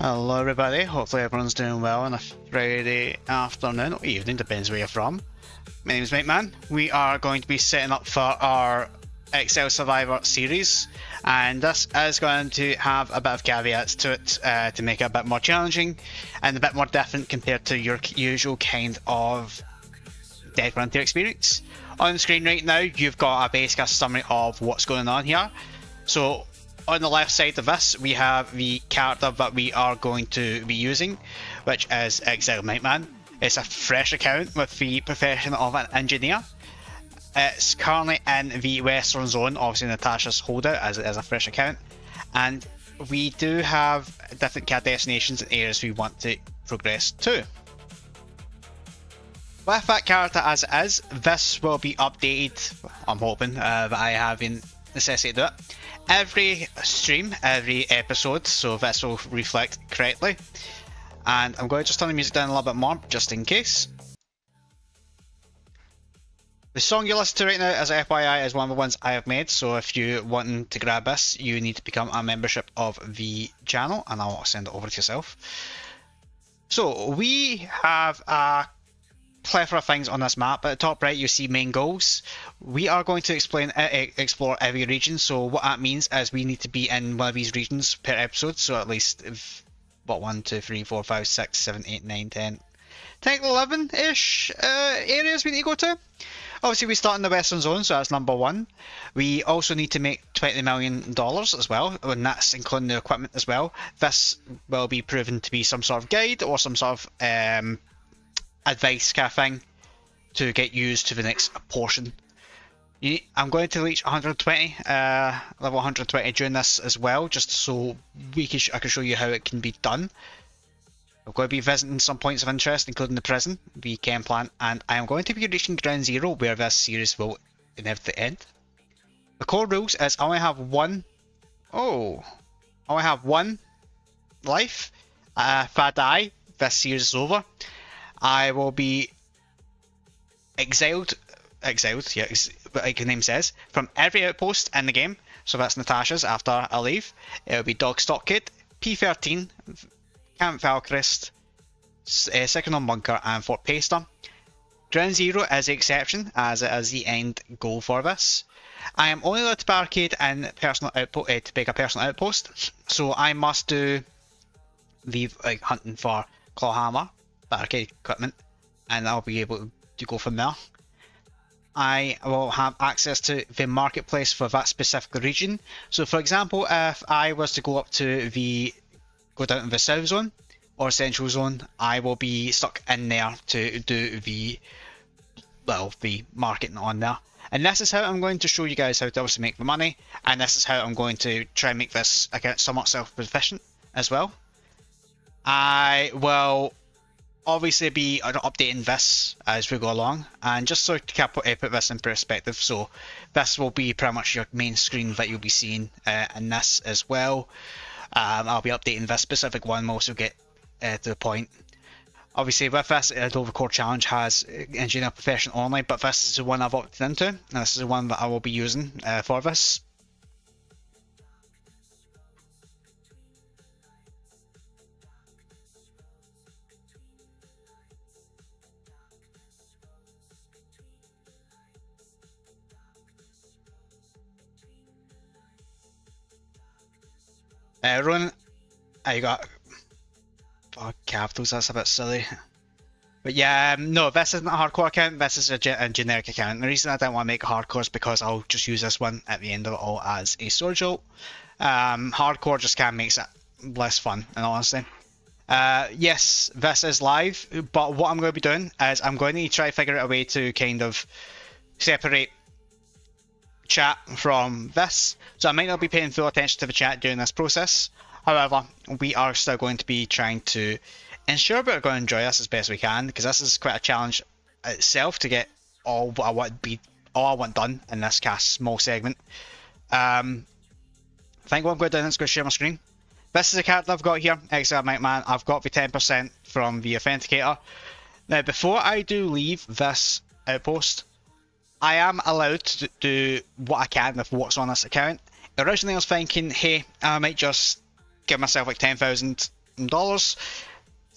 Hello everybody, hopefully everyone's doing well on a Friday afternoon or evening, depends where you're from. My name is Mightman. We are going to be setting up for our Exiled Survivor series, and this is going to have a bit of caveats to it to make it a bit more challenging and a bit more different compared to your usual kind of Dead Frontier experience. On the screen right now you've got a basic summary of what's going on here. So on the left side of this, we have the character that we are going to be using, which is Exiled Mightman. It's a fresh account with the profession of an engineer. It's currently in the Western Zone, obviously Natasha's holdout, as it is a fresh account. And we do have different destinations and areas we want to progress to. With that character as it is, this will be updated, I'm hoping, that I have the necessity to do it. Every stream, every episode, so this will reflect correctly. And I'm going to just turn the music down a little bit more, just in case. The song you listen to right now, as a FYI, is one of the ones I have made, so if you want to grab this, you need to become a membership of the channel, and I'll send it over to yourself. So, we have a plethora of things on this map. At the top right you see main goals. We are going to explore every region, so what that means is we need to be in one of these regions per episode, so at least 1, 2, 3, 4, 5, 6, 7, 8, 9, 10, 11-ish areas we need to go to. Obviously we start in the Western Zone, so that's number 1. We also need to make $20 million as well, and that's including the equipment as well. This will be proven to be some sort of guide or some sort of advice kind of thing to get used to the next portion. I'm going to reach 120, level 120 during this as well, just so I can show you how it can be done. I'm going to be visiting some points of interest, including the prison, the chem plant, and I am going to be reaching ground zero, where this series will inevitably end. The core rules is I only have one life. If I die, this series is over. I will be exiled, yeah, like the name says, from every outpost in the game. So that's Natasha's after I leave. It'll be Dog Stock Kid, P13, Camp Valkrist, Second on Bunker, and Fort Paster. Ground Zero is the exception, as it is the end goal for this. I am only allowed to barricade in personal outpost to make a personal outpost, so I must do the hunting for clawhammer barricade equipment, and I'll be able to go from there. I will have access to the marketplace for that specific region. So for example, if I was to go down to the South Zone or Central Zone, I will be stuck in there to do the marketing on there. And this is how I'm going to show you guys how to obviously make the money, and this is how I'm going to try and make this somewhat self-sufficient as well. I will obviously be updating this as we go along, and just so to put this in perspective, so this will be pretty much your main screen that you'll be seeing in this as well. I'll be updating this specific one, we'll also get to the point. Obviously, with this, the Dover Core Challenge has Engineer Profession only, but this is the one I've opted into, and this is the one that I will be using for this. Ronan, you got capitals, that's a bit silly. But yeah, no, this isn't a hardcore account, this is a generic account. And the reason I don't want to make it hardcore is because I'll just use this one at the end of it all as a storage ult. Hardcore just kind of makes it less fun, in all honesty. Yes, this is live, but what I'm going to be doing is I'm going to try to figure out a way to kind of separate chat from this. So I might not be paying full attention to the chat during this process. However, we are still going to be trying to ensure we're going to enjoy this as best we can, because this is quite a challenge itself to get all I want done in this small segment. I think what I'm going to do is go share my screen. This is a character I've got here, Exiled Mightman. I've got the 10% from the authenticator. Now, before I do leave this outpost, I am allowed to do what I can with what's on this account. Originally, I was thinking, hey, I might just give myself like $10,000,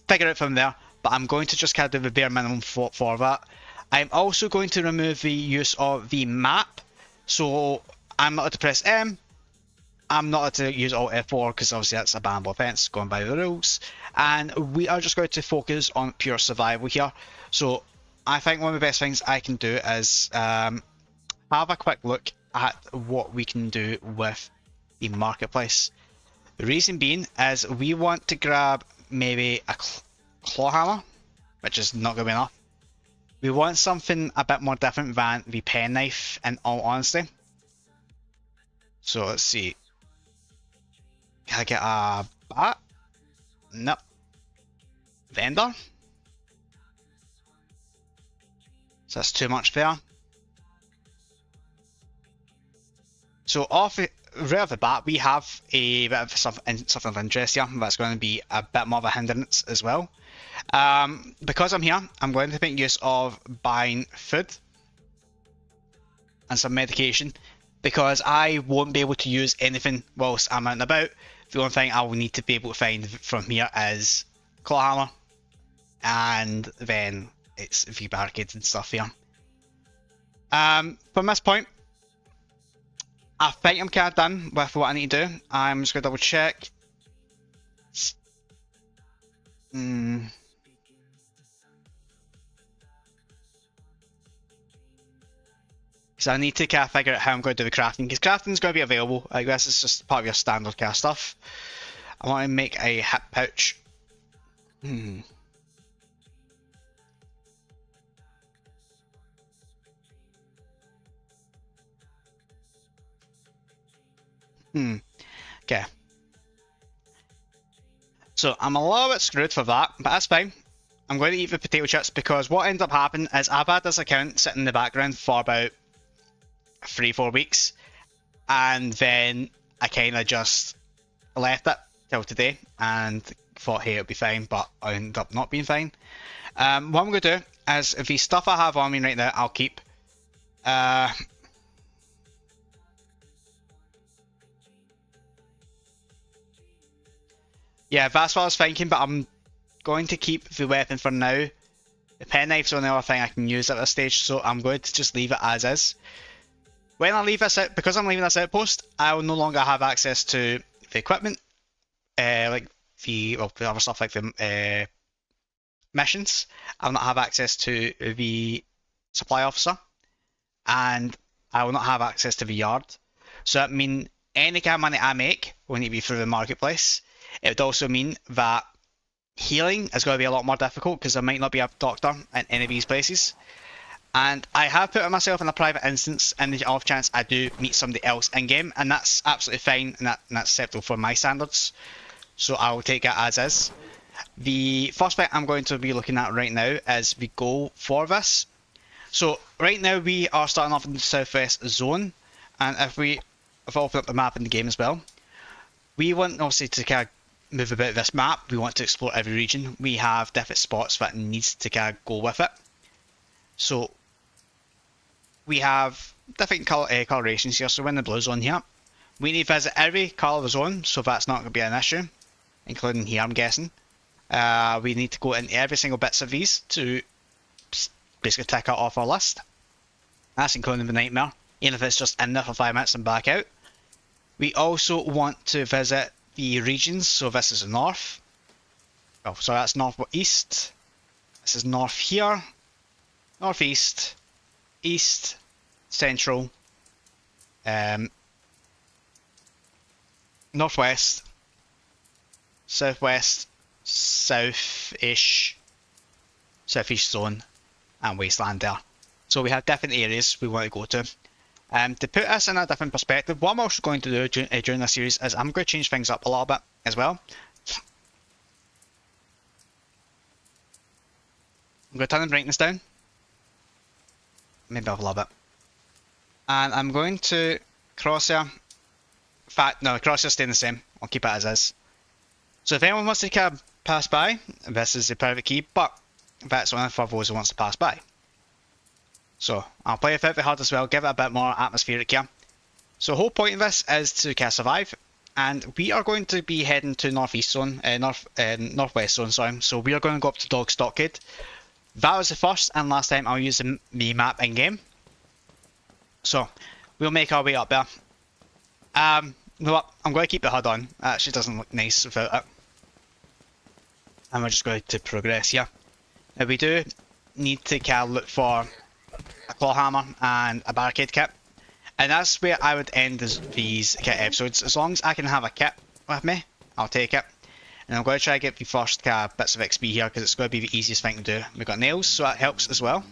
figure it from there, but I'm going to just kind of do the bare minimum for that. I'm also going to remove the use of the map, so I'm not allowed to press M. I'm not allowed to use Alt F4 because obviously that's a bannable offence, going by the rules. And we are just going to focus on pure survival here. So I think one of the best things I can do is have a quick look at what we can do with the marketplace. The reason being is we want to grab maybe a claw hammer, which is not going to be enough. We want something a bit more different than the penknife, in all honesty. So let's see. Can I get a bat? Nope. Vendor? So that's too much there. So right off the bat, we have a bit of something of interest here. That's going to be a bit more of a hindrance as well. Because I'm here, I'm going to make use of buying food and some medication, because I won't be able to use anything whilst I'm out and about. The only thing I will need to be able to find from here is claw hammer, and then it's the barricades and stuff here. From this point, I think I'm kind of done with what I need to do. I'm just going to double check. So I need to kind of figure out how I'm going to do the crafting, because crafting is going to be available. I guess it's just part of your standard kind of stuff. I want to make a hip pouch. Okay. So I'm a little bit screwed for that, but that's fine. I'm going to eat the potato chips, because what ends up happening is I've had this account sitting in the background for about 3-4 weeks, and then I kind of just left it till today and thought, hey, it'll be fine, but I ended up not being fine. What I'm going to do is, the stuff I have on me right now, I'll keep. Yeah, that's what I was thinking, but I'm going to keep the weapon for now. The penknife's the only other thing I can use at this stage, so I'm going to just leave it as is. When I leave this out, because I'm leaving this outpost, I will no longer have access to the equipment, like the other stuff like the missions. I'll not have access to the supply officer, and I will not have access to the yard. So that means any kind of money I make will need to be through the marketplace. It would also mean that healing is going to be a lot more difficult, because there might not be a doctor in any of these places. And I have put myself in a private instance in the off chance I do meet somebody else in game, and that's absolutely fine, and that's acceptable for my standards. So I will take it as is. The first thing I'm going to be looking at right now is the goal for this. So right now we are starting off in the southwest zone, and if I open up the map in the game as well, we want obviously to kind of move about this map, we want to explore every region. We have different spots that needs to kind of go with it. So we have different colorations here. So we're in the blue zone here. We need to visit every colour of the zone, so that's not going to be an issue, including here, I'm guessing. We need to go into every single bits of these to basically tick out off our list. That's including the nightmare, even if it's just in there for 5 minutes and back out. We also want to visit the regions, so this is the north. Oh, so that's northeast. This is north here, northeast, east, central, northwest, southwest, south-ish, southeast zone, and wasteland there. So we have different areas we want to go to. To put us in a different perspective, what I'm also going to do during this series is I'm going to change things up a little bit as well. I'm going to turn the brightness down, maybe up a little bit, and I'm going to crosshair. In fact, no, crosshair's staying the same. I'll keep it as is. So if anyone wants to kind of pass by, this is the private key, but that's only for those who wants to pass by. So I'll play it hard as well, give it a bit more atmospheric here. So the whole point of this is to kind of survive, and we are going to be heading to northwest zone, sorry. So we are going to go up to Dog Stockade. That was the first and last time I'll use the map in game. So we'll make our way up there. You know what? I'm going to keep the HUD on. It actually doesn't look nice without it. And we're just going to progress here. Now we do need to kind of look for a claw hammer and a barricade kit, and that's where I would end these kit episodes. As long as I can have a kit with me, I'll take it. And I'm going to try to get the first kind of bits of XP here because it's going to be the easiest thing to do. We've got nails, so that helps as well.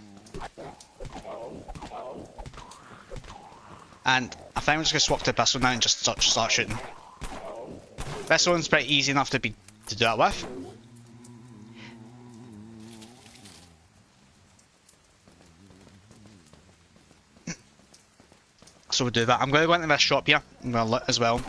And I think I'm just going to swap to pistol now and just start shooting. This one's pretty easy enough to do that with. So we'll do that. I'm going to go into this shop here. I'm going to loot as well.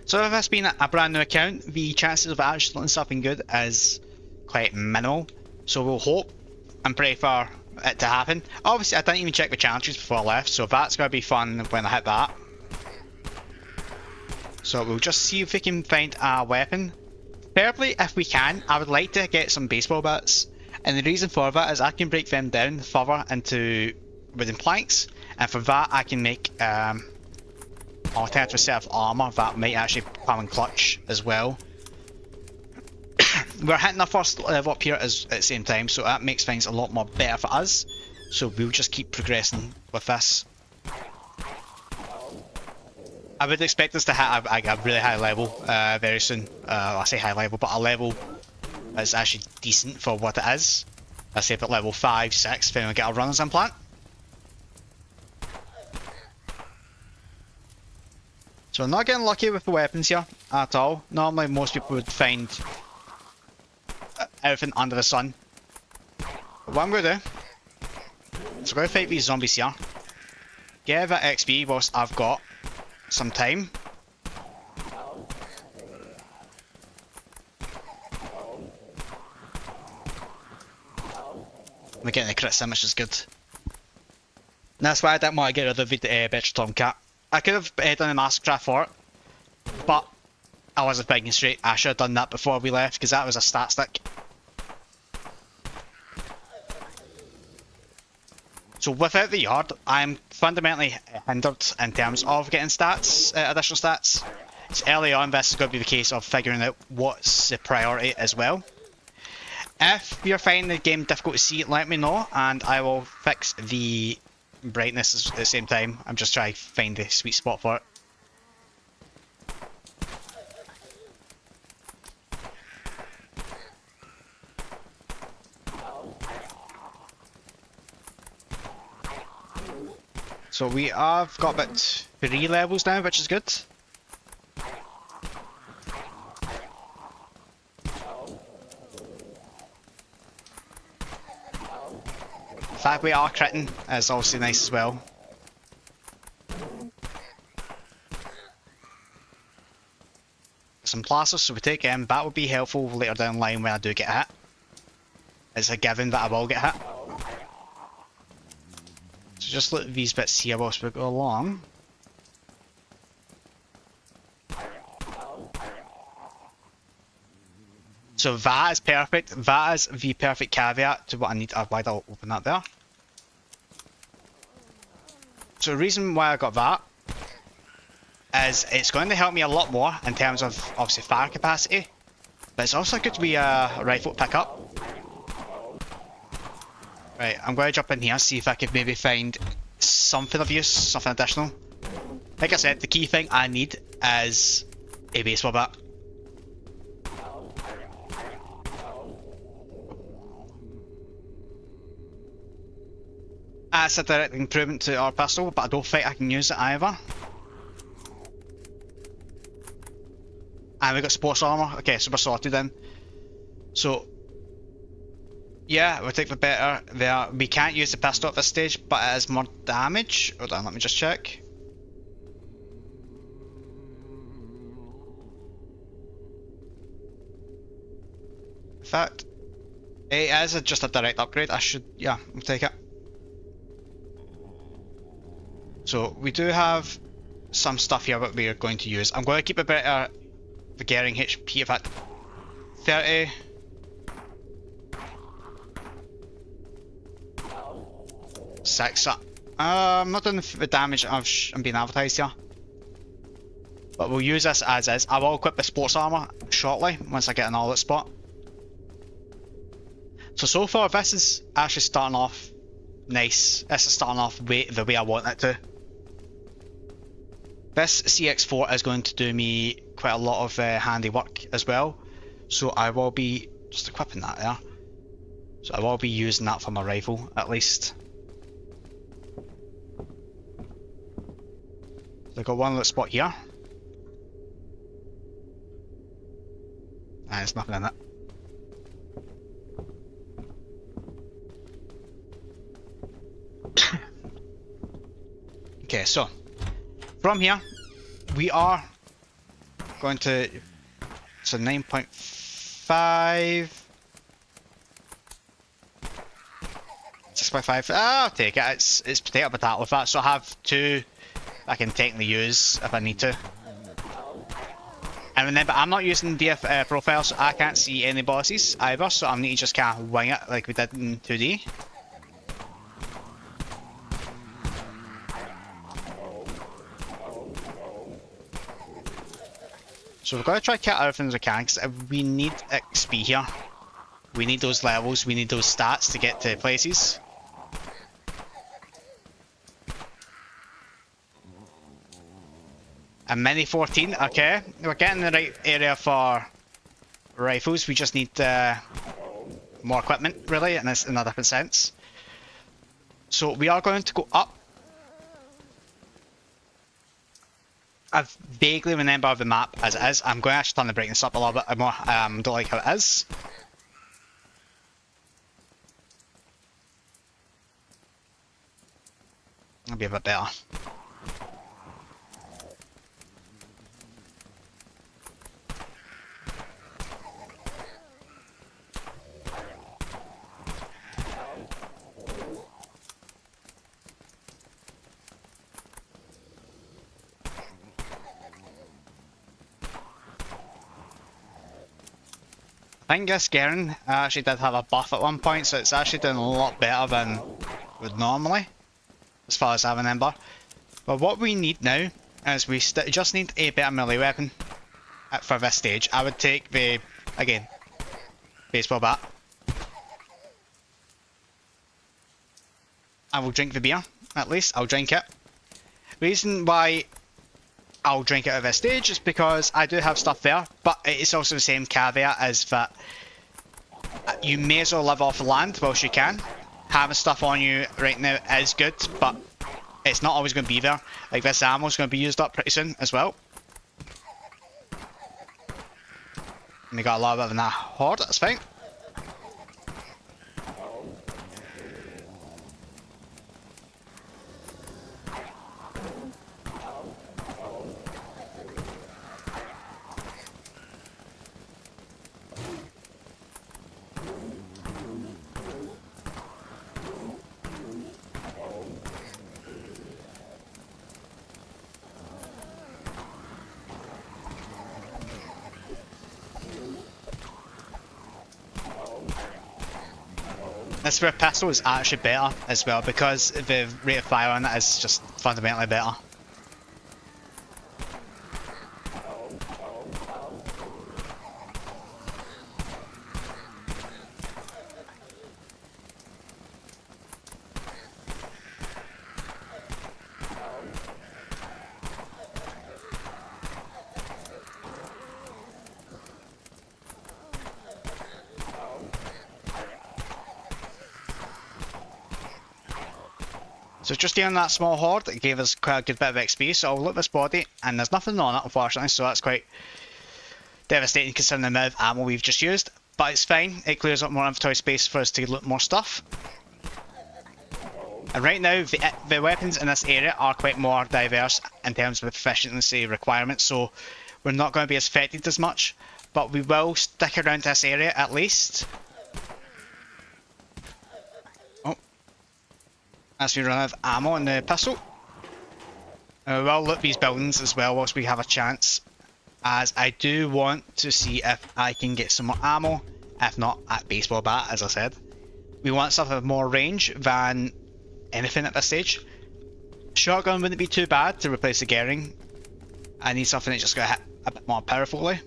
So if this being a brand new account, the chances of actually doing something good is quite minimal. So we'll hope and pray for it to happen. Obviously I didn't even check the challenges before I left, so that's going to be fun when I hit that. So we'll just see if we can find a weapon. Preferably, if we can, I would like to get some baseball bats. And the reason for that is I can break them down further into wooden planks. And for that I can make alternative set of armour that might actually come in clutch as well. We're hitting our first level up here at the same time, so that makes things a lot more better for us. So we'll just keep progressing with this. I would expect us to hit a really high level very soon. I say high level, but a level that's actually decent for what it is. I say at level 5, 6, if we get a runner's implant. So I'm not getting lucky with the weapons here at all. Normally most people would find everything under the sun. But what I'm going to do is I'm going to fight these zombies here. Get that XP whilst I've got some time. We're getting the crit sim, which is good. And that's why I didn't want to get rid of the Betcha Tomcat. I could have done a mastercraft for it, but I wasn't thinking straight. I should have done that before we left because that was a stat stick. So without the yard, I'm fundamentally hindered in terms of getting stats, additional stats. So early on, this is going to be the case of figuring out what's the priority as well. If you're finding the game difficult to see, let me know and I will fix the brightness at the same time. I'm just trying to find the sweet spot for it. So we have got about 3 levels now, which is good. fact we are critting is obviously nice as well. Some plasters, so we take in. That would be helpful later down the line when I do get hit. It's a given that I will get hit. So just look at these bits here whilst we go along. So that is perfect. That is the perfect caveat to what I need. Why did I open that there? So the reason why I got that is it's going to help me a lot more in terms of obviously fire capacity, but it's also good to be a rifle to pick up. Right, I'm going to jump in here, see if I could maybe find something of use, something additional. Like I said, the key thing I need is a baseball bat. That's a direct improvement to our pistol, but I don't think I can use it either. And we got sports armor. Okay, so we're sorted then. So, yeah, we'll take the better there. We can't use the pistol at this stage, but it has more damage. Hold on, let me just check. In fact, it is just a direct upgrade. Yeah, I'll take it. So we do have some stuff here that we are going to use. I'm going to keep a better Gearing HP, in fact, 30. Six. I'm not doing the damage I'm being advertised here. But we'll use this as is. I will equip the sports armor shortly once I get an all-out spot. So far this is actually starting off nice. This is starting off the way I want it to. This CX4 is going to do me quite a lot of handy work as well, so I will be just equipping that there. So I will be using that for my rifle at least. So I got one little spot here, and there's nothing in it. Okay, so from here we are going to 9.5. 6.5. I'll take it. It's potato with that. So I have two I can technically use if I need to. And remember, I'm not using DF profile, so I can't see any bosses either. So I need to just kind of wing it like we did in 2D. So we're going to try to kill everything as we can, because we need XP here. We need those levels, we need those stats to get to places. And mini 14, okay. We're getting the right area for rifles, we just need more equipment, really, in a different sense. So we are going to go up. I vaguely remember the map as it is. I'm going to actually turn the brightness up a little bit more. Don't like how it is. That'll be a bit better. I think this Garen actually did have a buff at one point, so it's actually doing a lot better than would normally, as far as I remember. But what we need now is we just need a better melee weapon for this stage. I would take the, again, baseball bat. I will drink the beer, at least. I'll drink it. Reason why I'll drink it at this stage is because I do have stuff there, but it's also the same caveat as that you may as well live off the land whilst you can. Having stuff on you right now is good, but it's not always going to be there. Like this ammo is going to be used up pretty soon as well. And we got a lot of it in that horde, that's fine. That's where pistol is actually better as well, because the rate of fire on it is just fundamentally better. So just doing that small horde, it gave us quite a good bit of XP, so I'll loot this body, and there's nothing on it unfortunately, so that's quite devastating considering the amount of ammo we've just used. But it's fine, it clears up more inventory space for us to loot more stuff. And right now, the weapons in this area are quite more diverse in terms of efficiency requirements, so we're not going to be as affected as much, but we will stick around this area at least. As we run out of ammo in the pistol. We'll loot these buildings as well whilst we have a chance, as I do want to see if I can get some more ammo, if not at baseball bat, as I said. We want something with more range than anything at this stage. Shotgun wouldn't be too bad to replace the Gering. I need something that's just going to hit a bit more powerfully.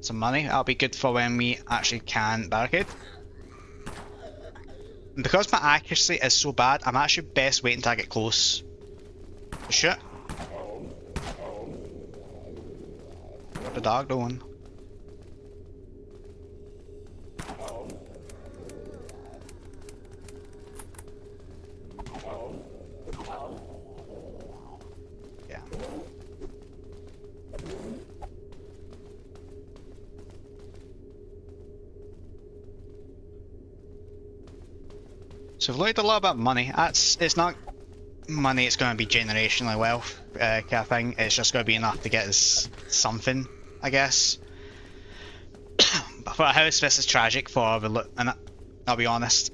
Some money, that'll be good for when we actually can barricade. And because my accuracy is so bad, I'm actually best waiting till I get close to shoot. Where's the dog going? Yeah. So we've looked a lot about money. It's not money, it's going to be generational wealth kind of thing. It's just going to be enough to get us something, I guess. But for a house, this is tragic for the loot, and I'll be honest.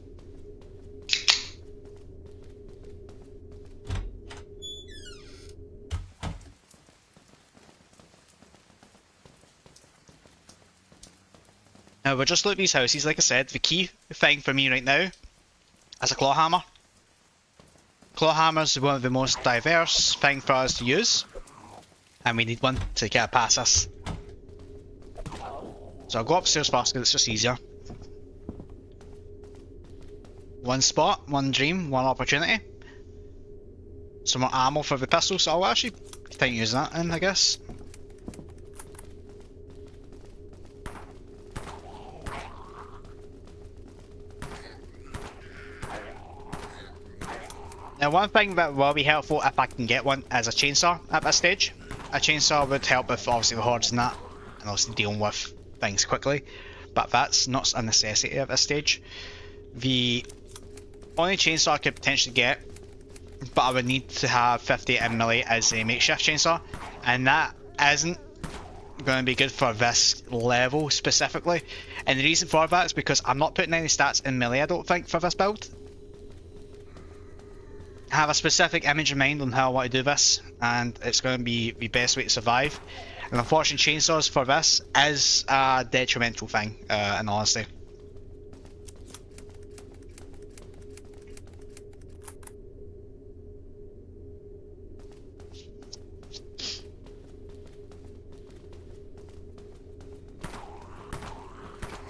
Now we'll just loot these houses, like I said. The key thing for me right now is a claw hammer. Claw hammer is one of the most diverse things for us to use, and we need one to get past us. So I'll go upstairs first because it's just easier. One spot, one dream, one opportunity. Some more ammo for the pistol, so I'll actually think using that in, I guess. Now one thing that will be helpful if I can get one is a chainsaw at this stage. A chainsaw would help with obviously the hordes and that, and also dealing with things quickly, but that's not a necessity at this stage. The only chainsaw I could potentially get, but I would need to have 50 in melee as a makeshift chainsaw, and that isn't going to be good for this level specifically. And the reason for that is because I'm not putting any stats in melee, I don't think, for this build. I have a specific image in mind on how I want to do this, and it's going to be the best way to survive. And unfortunately, chainsaws for this is a detrimental thing, in honesty.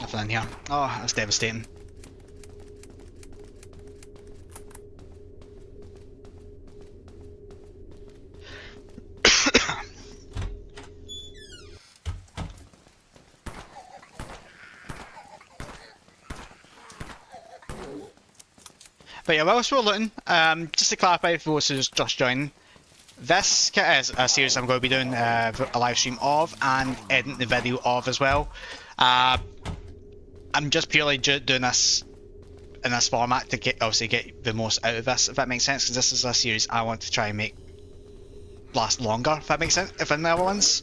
Nothing in here. Oh, that's devastating. But yeah, whilst we're looting, just to clarify for those who's just joining, this is a series I'm going to be doing a live stream of and editing the video of as well. I'm just purely doing this in this format to obviously get the most out of this, if that makes sense, because this is a series I want to try and make last longer, if that makes sense, if in the other ones.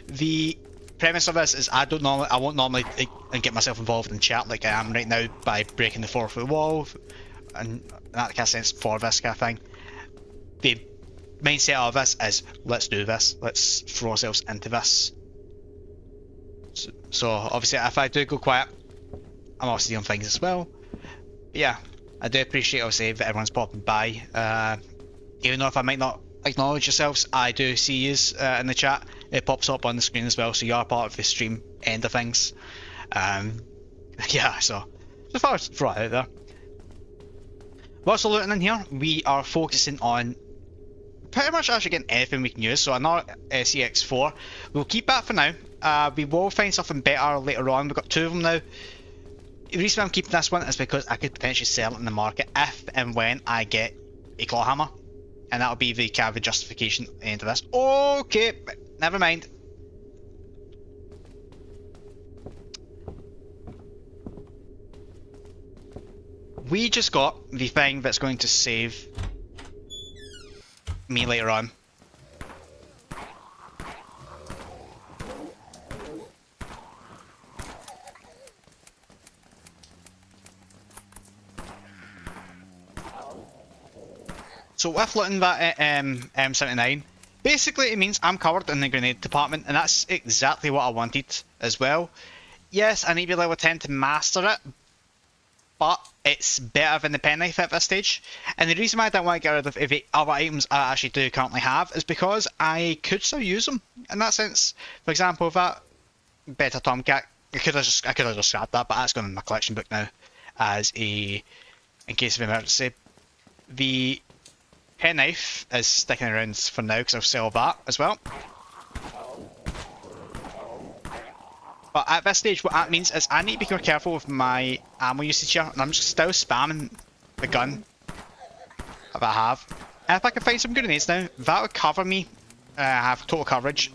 The premise of this is I won't normally get myself involved in chat like I am right now by breaking the 4-foot wall and that kind of sense for this kind of thing. The mindset of this is let's do this, let's throw ourselves into this. So obviously if I do go quiet, I'm obviously doing things as well. But yeah, I do appreciate obviously that everyone's popping by. Even though if I might not acknowledge yourselves, I do see yous in the chat. It pops up on the screen as well, so you are part of the stream end of things. Yeah, so as far as throw it out there. What's looting in here? We are focusing on pretty much actually getting anything we can use. So another CX4. We'll keep that for now. We will find something better later on. We've got two of them now. The reason I'm keeping this one is because I could potentially sell it in the market if and when I get a claw hammer. And that'll be the kind of the justification end of this. Okay, never mind. We just got the thing that's going to save me later on. So with looting that M79, basically it means I'm covered in the grenade department, and that's exactly what I wanted as well. Yes, I need to be level 10 to master it, but it's better than the penknife at this stage. And the reason why I don't want to get rid of the other items I actually do currently have is because I could still use them in that sense. For example, that better tomcat, I could have just scrapped that, but that's going in my collection book now as a in case of emergency. The penknife is sticking around for now because I'll sell that as well. But at this stage, what that means is I need to be more careful with my ammo usage here, and I'm just still spamming the gun that I have. And if I can find some grenades now, that would cover me, have total coverage,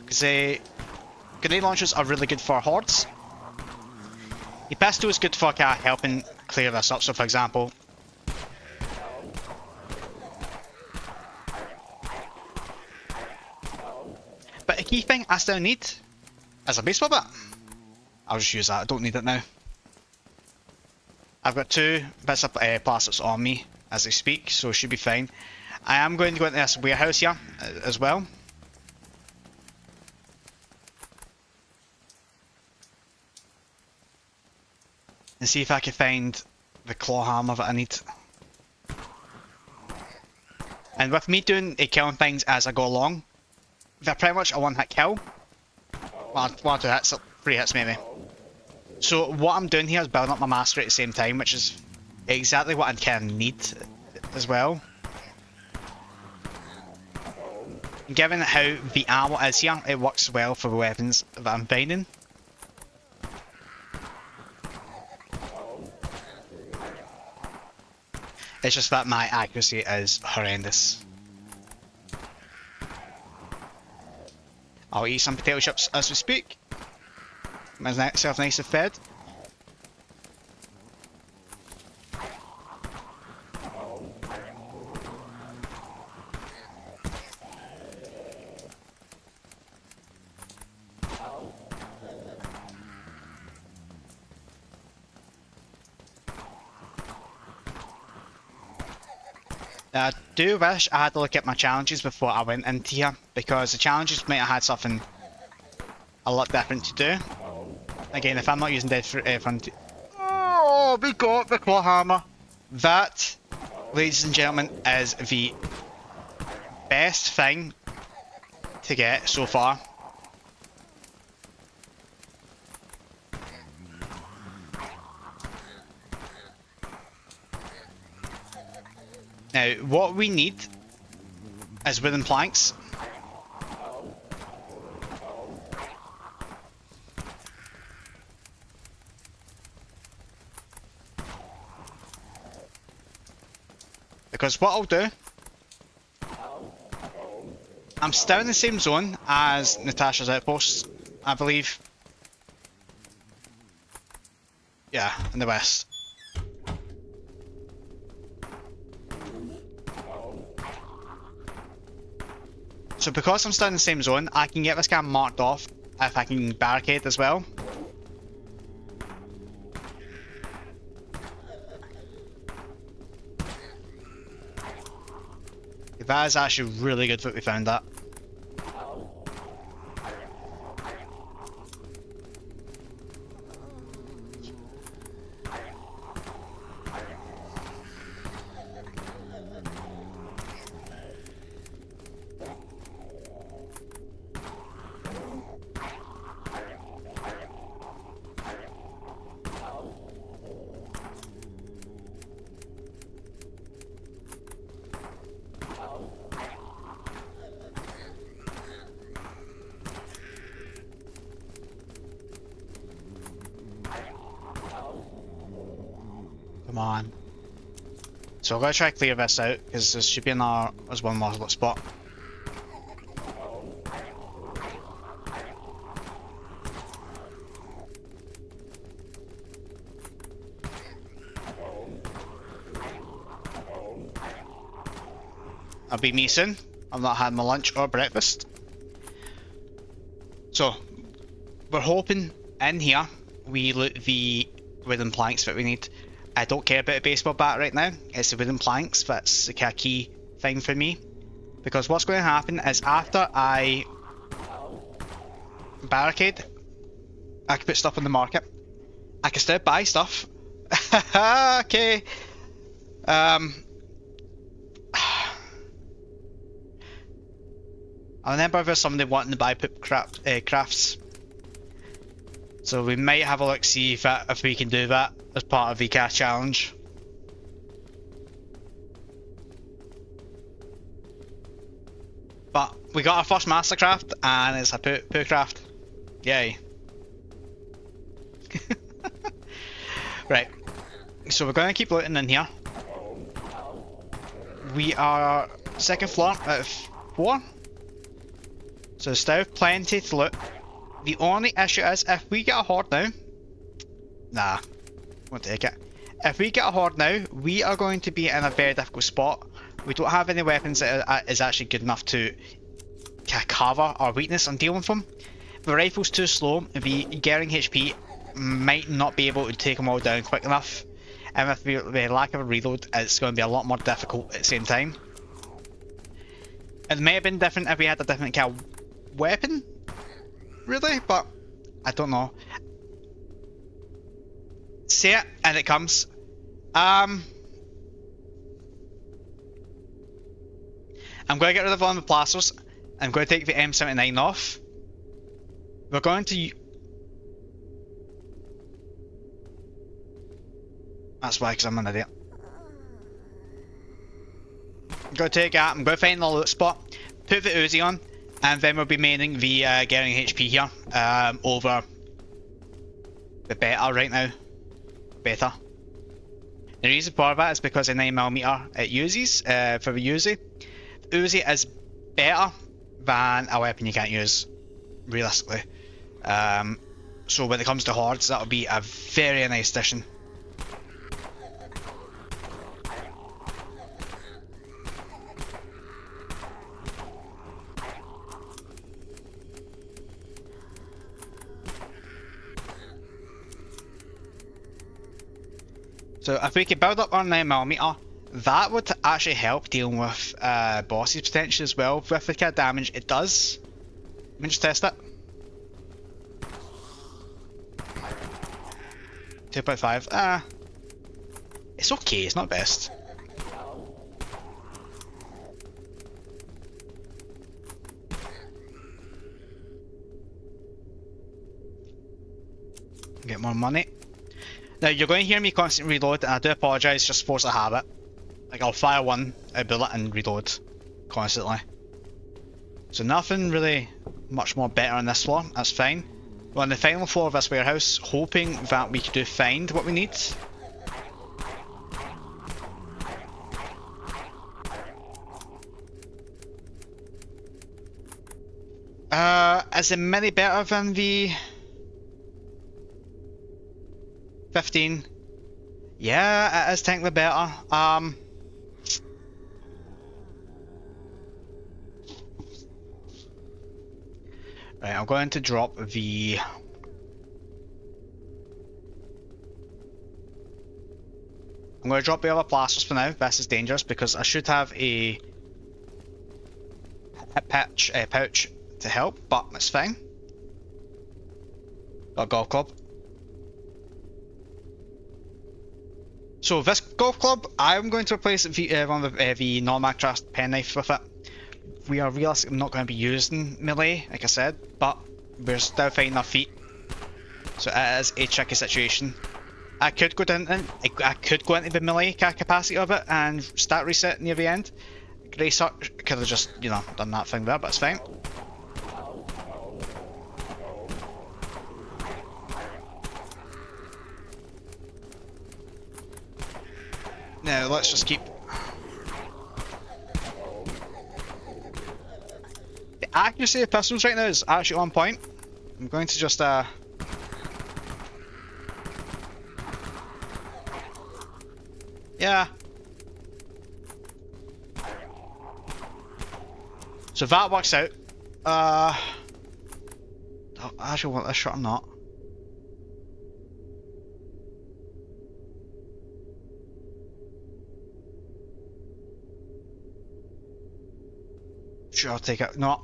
because grenade launchers are really good for hordes. The pistol is good for helping clear this up, so for example, but a key thing I still need is a baseball bat. I'll just use that, I don't need it now. I've got two bits of plastics on me as I speak, so it should be fine. I am going to go into this warehouse here as well. And see if I can find the claw hammer that I need. And with me doing killing things as I go along, they're pretty much a one-hit kill. One or two hits, 3 hits maybe. So what I'm doing here is building up my mastery at the same time, which is exactly what I kind of need as well. Given how the ammo is here, it works well for the weapons that I'm finding. It's just that my accuracy is horrendous. I'll eat some potato chips as we speak. Myself nice and fed. I do wish I had to look at my challenges before I went into here, because the challenges might have had something a lot different to do. Again, if I'm not using Dead Front... Oh, we got the claw hammer! That, ladies and gentlemen, is the best thing to get so far. Now, what we need is wooden planks. Because what I'll do, I'm still in the same zone as Natasha's outposts, I believe. Yeah, in the west. So because I'm still in the same zone, I can get this guy marked off if I can barricade as well. That is actually really good that we found that. Come on. So I'm gonna try to clear this out because there should be there's one more spot. I'll be me soon. I've not had my lunch or breakfast. So we're hoping in here we loot the wooden planks that we need. I don't care about a baseball bat right now. It's the wooden planks that's the key thing for me. Because what's going to happen is after I barricade, I can put stuff on the market. I can still buy stuff. Okay. I remember there's somebody wanting to buy poop crafts. So we might have a look, see if we can do that as part of the cash challenge. But we got our first mastercraft and it's a poo craft. Yay. Right. So we're going to keep looting in here. We are second floor out of 4. So still plenty to loot. The only issue is if we get a horde now. Nah, won't take it. If we get a horde now, we are going to be in a very difficult spot. We don't have any weapons that is actually good enough to cover our weakness and deal with them. The rifle's too slow. The getting HP might not be able to take them all down quick enough. And with the lack of a reload, it's going to be a lot more difficult at the same time. It may have been different if we had a different kind of weapon, really, but I don't know. Say it and it comes. I'm going to get rid of one of the plasters. I'm going to take the M79 off. We're going to... That's why, because I'm an idiot. I'm going to take that. I'm going to find the loot spot. Put the Uzi on. And then we'll be maining the getting HP here over the beta right now. Beta. The reason for that is because the 9mm it uses for the Uzi. The Uzi is better than a weapon you can't use, realistically. So when it comes to hordes, that'll be a very nice addition. So if we could build up our 9mm, that would actually help dealing with bosses potentially as well, with the kind of damage it does. Let me just test it. 2.5, it's okay, it's not best. Get more money. Now you're going to hear me constantly reload, and I do apologise, just force a habit. Like I'll fire one bullet and reload constantly. So nothing really much more better on this floor, that's fine. We're on the final floor of this warehouse, hoping that we do find what we need. Is the mini better than the 15? Yeah, it is technically better. Right, I'm going to drop the... I'm going to drop the other plasters for now. This is dangerous because I should have a pouch to help, but it's fine. Got a golf club. So this golf club, I'm going to replace one of the non-macrast penknife with it. We are realistically not going to be using melee, like I said, but we're still finding our feet. So it is a tricky situation. I could go down and I could go into the melee capacity of it and start reset near the end. Gracer could have just, you know, done that thing there, but it's fine. Now let's just keep... The accuracy of pistols right now is actually on point. I'm going to just yeah. So that works out. Do I actually want this shot or not? Sure, I'll take it. No.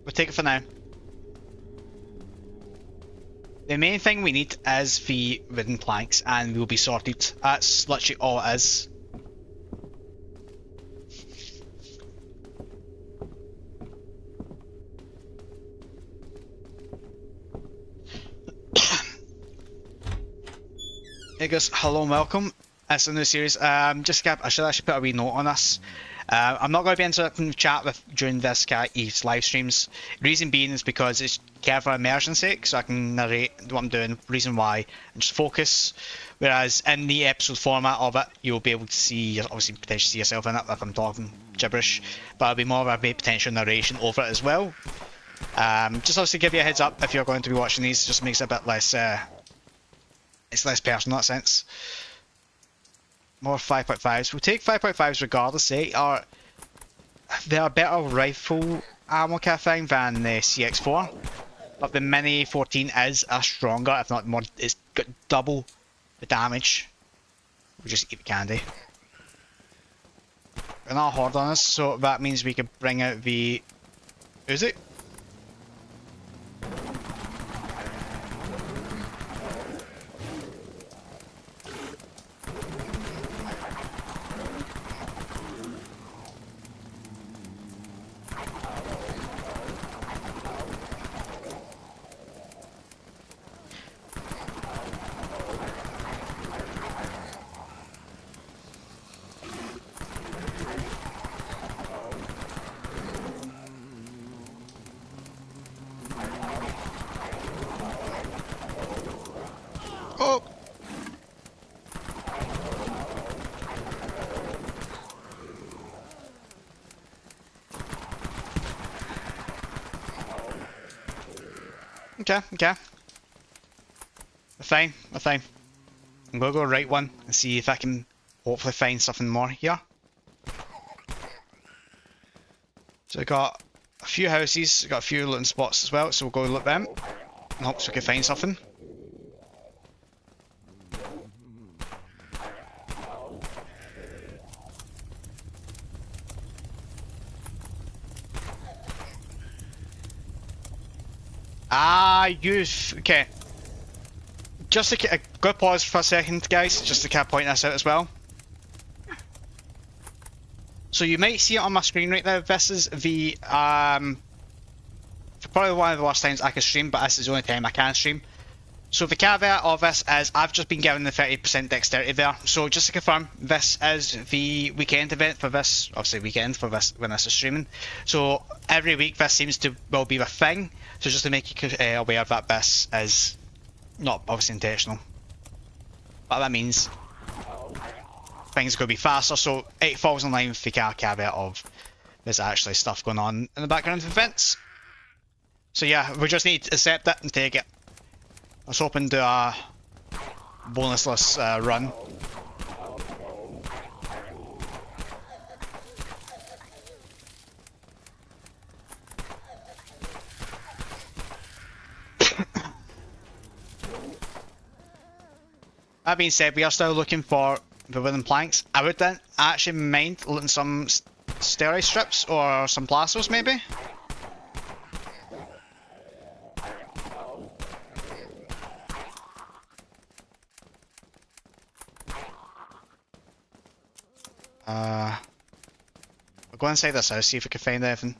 We'll take it for now. The main thing we need is the wooden planks and we'll be sorted. That's literally all it is. Hey guys, hello and welcome. It's a new series. I should actually put a wee note on this. I'm not going to be interrupting the chat during this Eve's live streams. Reason being is because it's kind of for immersion's sake, so I can narrate what I'm doing, reason why, and just focus. Whereas in the episode format of it, you'll be able to see, obviously potentially see yourself in it if I'm talking gibberish, but it'll be more of a potential narration over it as well. Just obviously give you a heads up if you're going to be watching these, just makes it a bit less, it's less personal in that sense. More 5.5s. We'll take 5.5s regardless. They are a better rifle ammo kind of thing than the CX4. But the Mini 14 is a stronger, if not more, it's got double the damage. We'll just keep it candy. We're not hard on us, so that means we can bring out the Uzi. Oh! Okay. We're fine. I'm gonna go right one and see if I can hopefully find something more here. So I got a few houses, got a few looting spots as well, so we'll go look them and hope we can find something. Okay. Just to go pause for a second, guys, just to kind of point this out as well. So you might see it on my screen right now. This is the probably one of the worst times I can stream, but this is the only time I can stream. So the caveat of this is I've just been given the 30% dexterity there. So just to confirm, this is the weekend event for this, obviously weekend for this when this is streaming. So every week this seems to will be a thing. So just to make you aware that this is not obviously intentional. But that means things are going to be faster, so it falls in line with the caveat of there's actually stuff going on in the background of events. So yeah, we just need to accept it and take it. I was hoping to do a bonusless run. That being said, we are still looking for the wooden planks. I wouldn't actually mind looting some stairway strips or some plasters maybe. I'll go inside this house, see if we can find anything.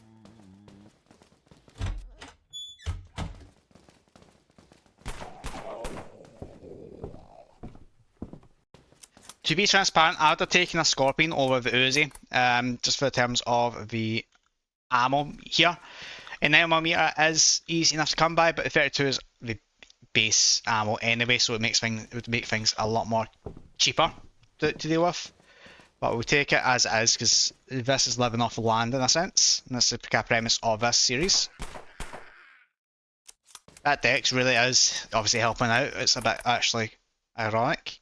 To be transparent, I would have taken a Scorpion over the Uzi, just for the terms of the ammo here. An ammo meter is easy enough to come by, but the 32 is the base ammo anyway, so it would make things a lot more cheaper to deal with. But we'll take it as it is, because this is living off the land in a sense, and that's the kind of premise of this series. That dex really is obviously helping out. It's a bit actually ironic.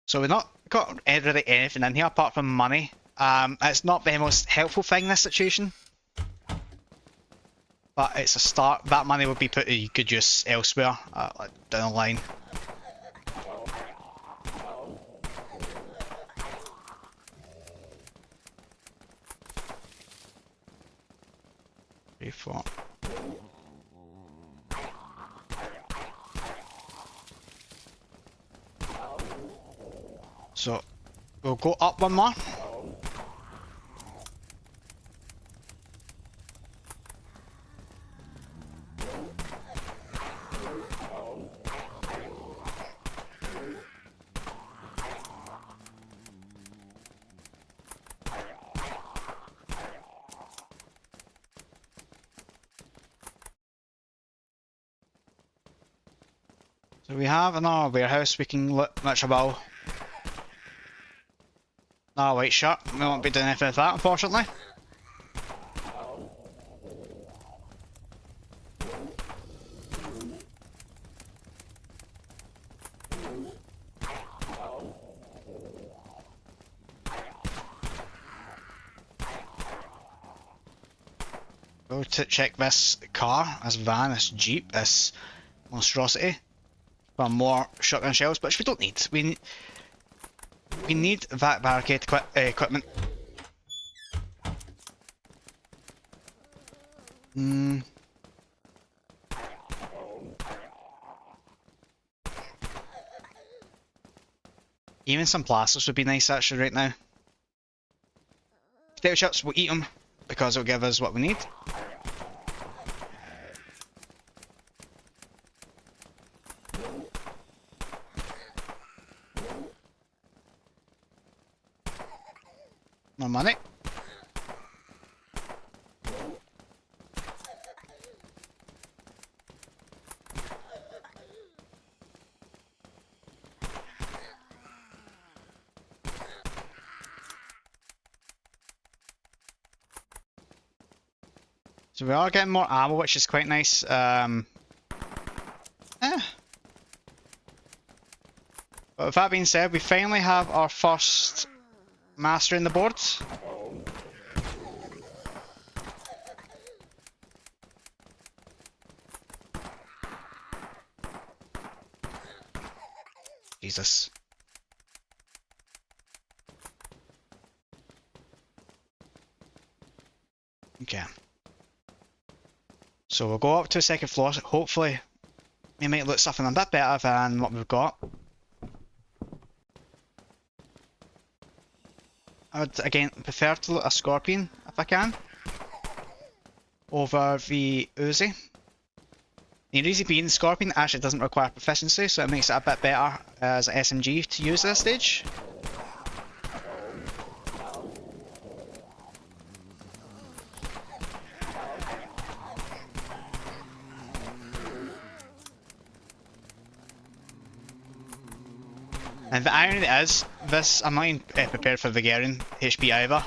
So we've not got really anything in here apart from money. It's not the most helpful thing in this situation, but it's a start. That money would be put to good use elsewhere, like down the line. Three, four. So we'll go up one more. So we have another warehouse we can look much about. Another white shirt. We won't be doing anything with that, unfortunately. Go to check this car, this van, this jeep, this monstrosity for more shotgun shells, which we don't need. We need that barricade equipment. Even some plasters would be nice actually right now. Potato chips, we'll eat them because it'll give us what we need. More money. So we are getting more ammo, which is quite nice. But with that being said, we finally have our first master in the board. Jesus. Okay. So we'll go up to the second floor. Hopefully, we might look something a bit better than what we've got. I would again prefer to look a scorpion if I can over the Uzi. The reason being, the scorpion actually doesn't require proficiency, so it makes it a bit better as an SMG to use at this stage. And the irony is, this, I'm not even prepared for the Garen HP either.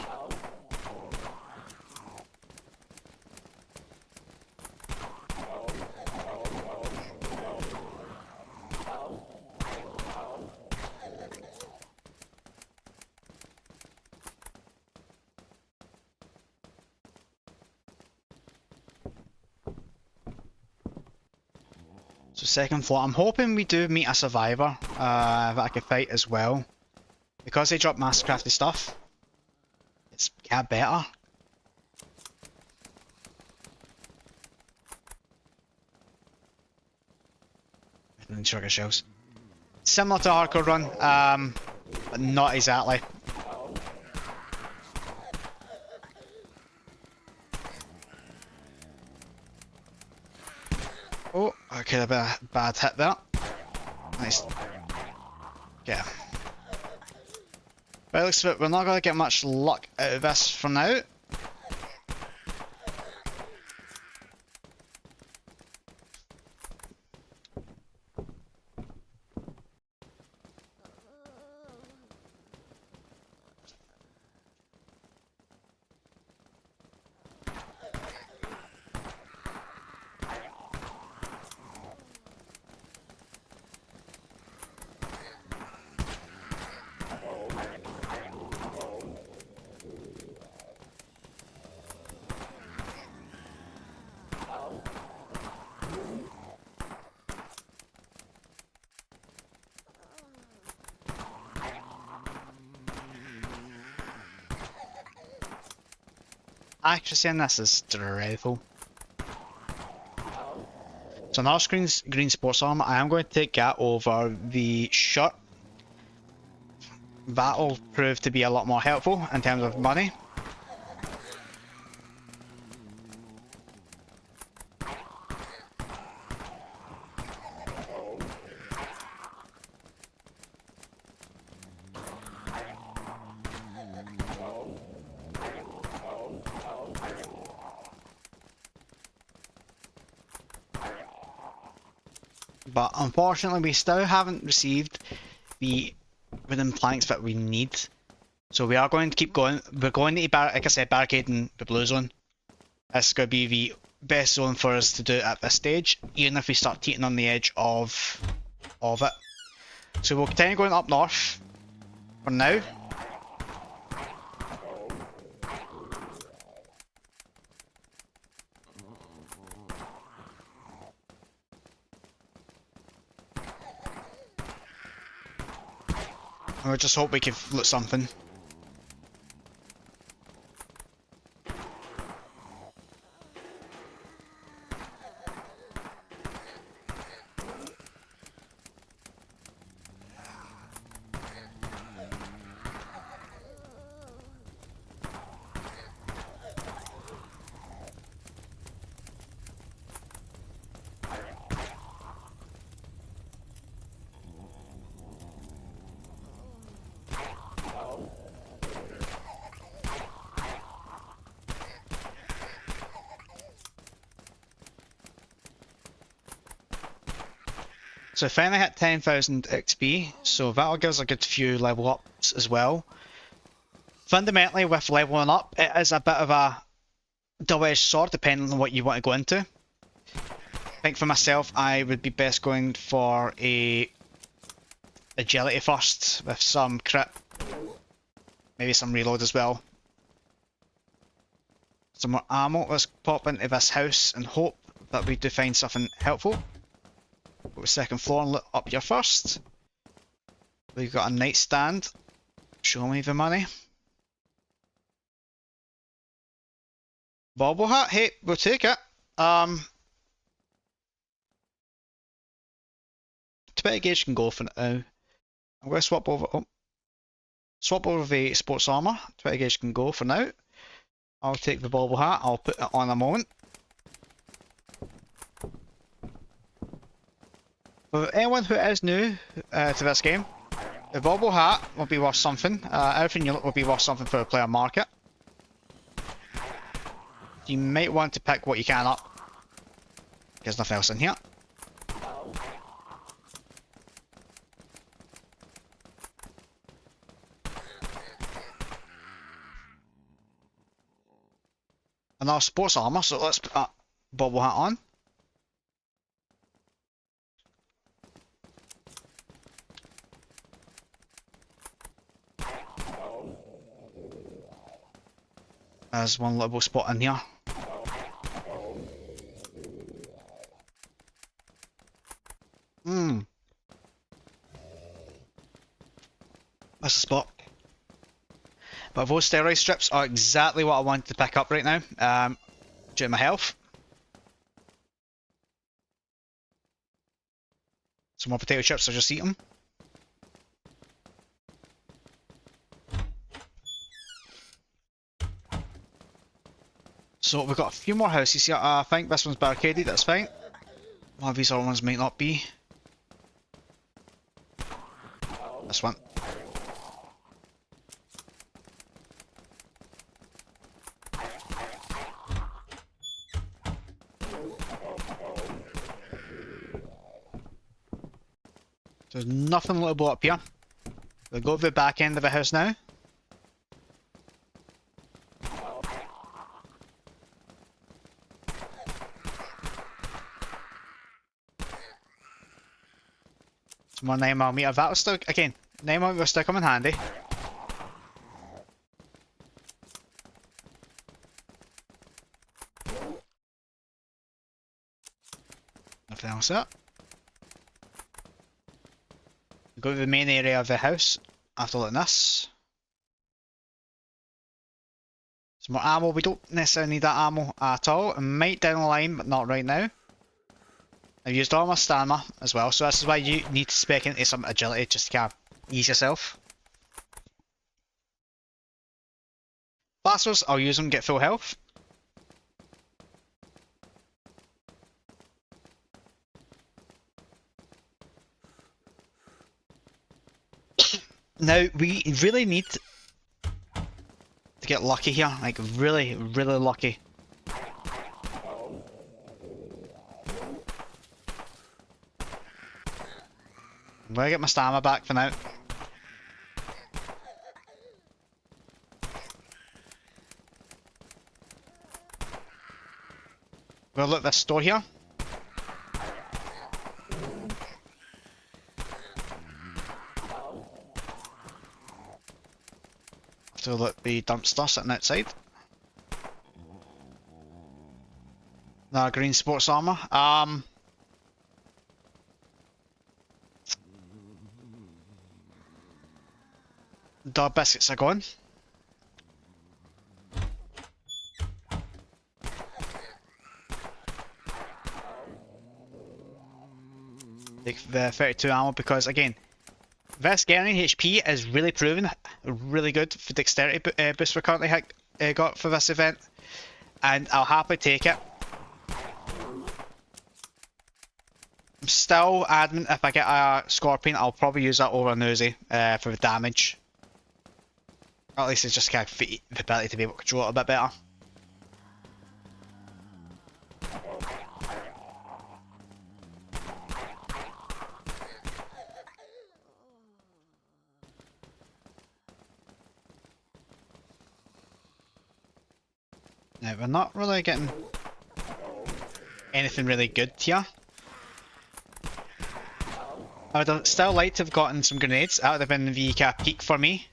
So second floor, I'm hoping we do meet a survivor that I can fight as well. Because they drop mastercrafted stuff, it's kind of better. And sugar shells. Similar to a hardcore run, but not exactly. Oh, I could have been a bad hit there. Nice. Yeah. But it looks like we're not going to get much luck out of this for now. accuracy in this is dreadful. So another green sports armor, I am going to take that over the shirt. That'll prove to be a lot more helpful in terms of money. But unfortunately we still haven't received the wooden planks that we need. So we are going to keep going. We're going to, like I said, barricading the blue zone. This is going to be the best zone for us to do at this stage, even if we start teetering on the edge of it. So we'll continue going up north for now. And we'll just hope we can loot something. So finally hit 10,000 XP, so that'll give us a good few level ups as well. Fundamentally, with leveling up, it is a bit of a double-edged sword depending on what you want to go into. I think for myself, I would be best going for a agility first with some crit, maybe some reload as well. Some more ammo. Let's pop into this house and hope that we do find something helpful. Go to second floor and look up here first. We've got a nightstand. Show me the money. Bobble hat, hey, we'll take it. 20 gauge can go for now. I'm going to swap over the sports armor. 20 gauge can go for now. I'll take the bobble hat, I'll put it on a moment. For anyone who is new to this game, the bobble hat will be worth something. Everything you look will be worth something for the player market. You might want to pick what you can up. There's nothing else in here. Another sports armor, so let's put that bobble hat on. There's one little spot in here. That's a spot. But those steroid strips are exactly what I want to pick up right now, due to my health. Some more potato chips, I'll just eat them. So we've got a few more houses here. I think this one's barricaded, that's fine. One of these other ones might not be. This one. There's nothing lootable up here. We'll go to the back end of the house now. Some more 9mm. That will still, again, 9mm will still come in handy. Nothing else there. Go to the main area of the house after looking this. Some more ammo. We don't necessarily need that ammo at all. It might down the line, but not right now. I've used all my stamina as well, so this is why you need to spec into some agility just to kind of ease yourself. Blasters, I'll use them, get full health. Now, we really need to get lucky here, like really, really lucky. I'm gonna get my stamina back for now. We'll look at this store here. Have to look at the dumpster sitting outside. No green sports armor. Dog biscuits are gone. Take the 32 ammo because again, this getting HP is really proven really good for dexterity boost we currently got for this event, and I'll happily take it. I'm still adamant if I get a scorpion, I'll probably use that over a Uzi for the damage. Or at least it's just kind of the ability to be able to control it a bit better. Now we're not really getting anything really good here. I would have still liked to have gotten some grenades. That would have been the kind of peak for me.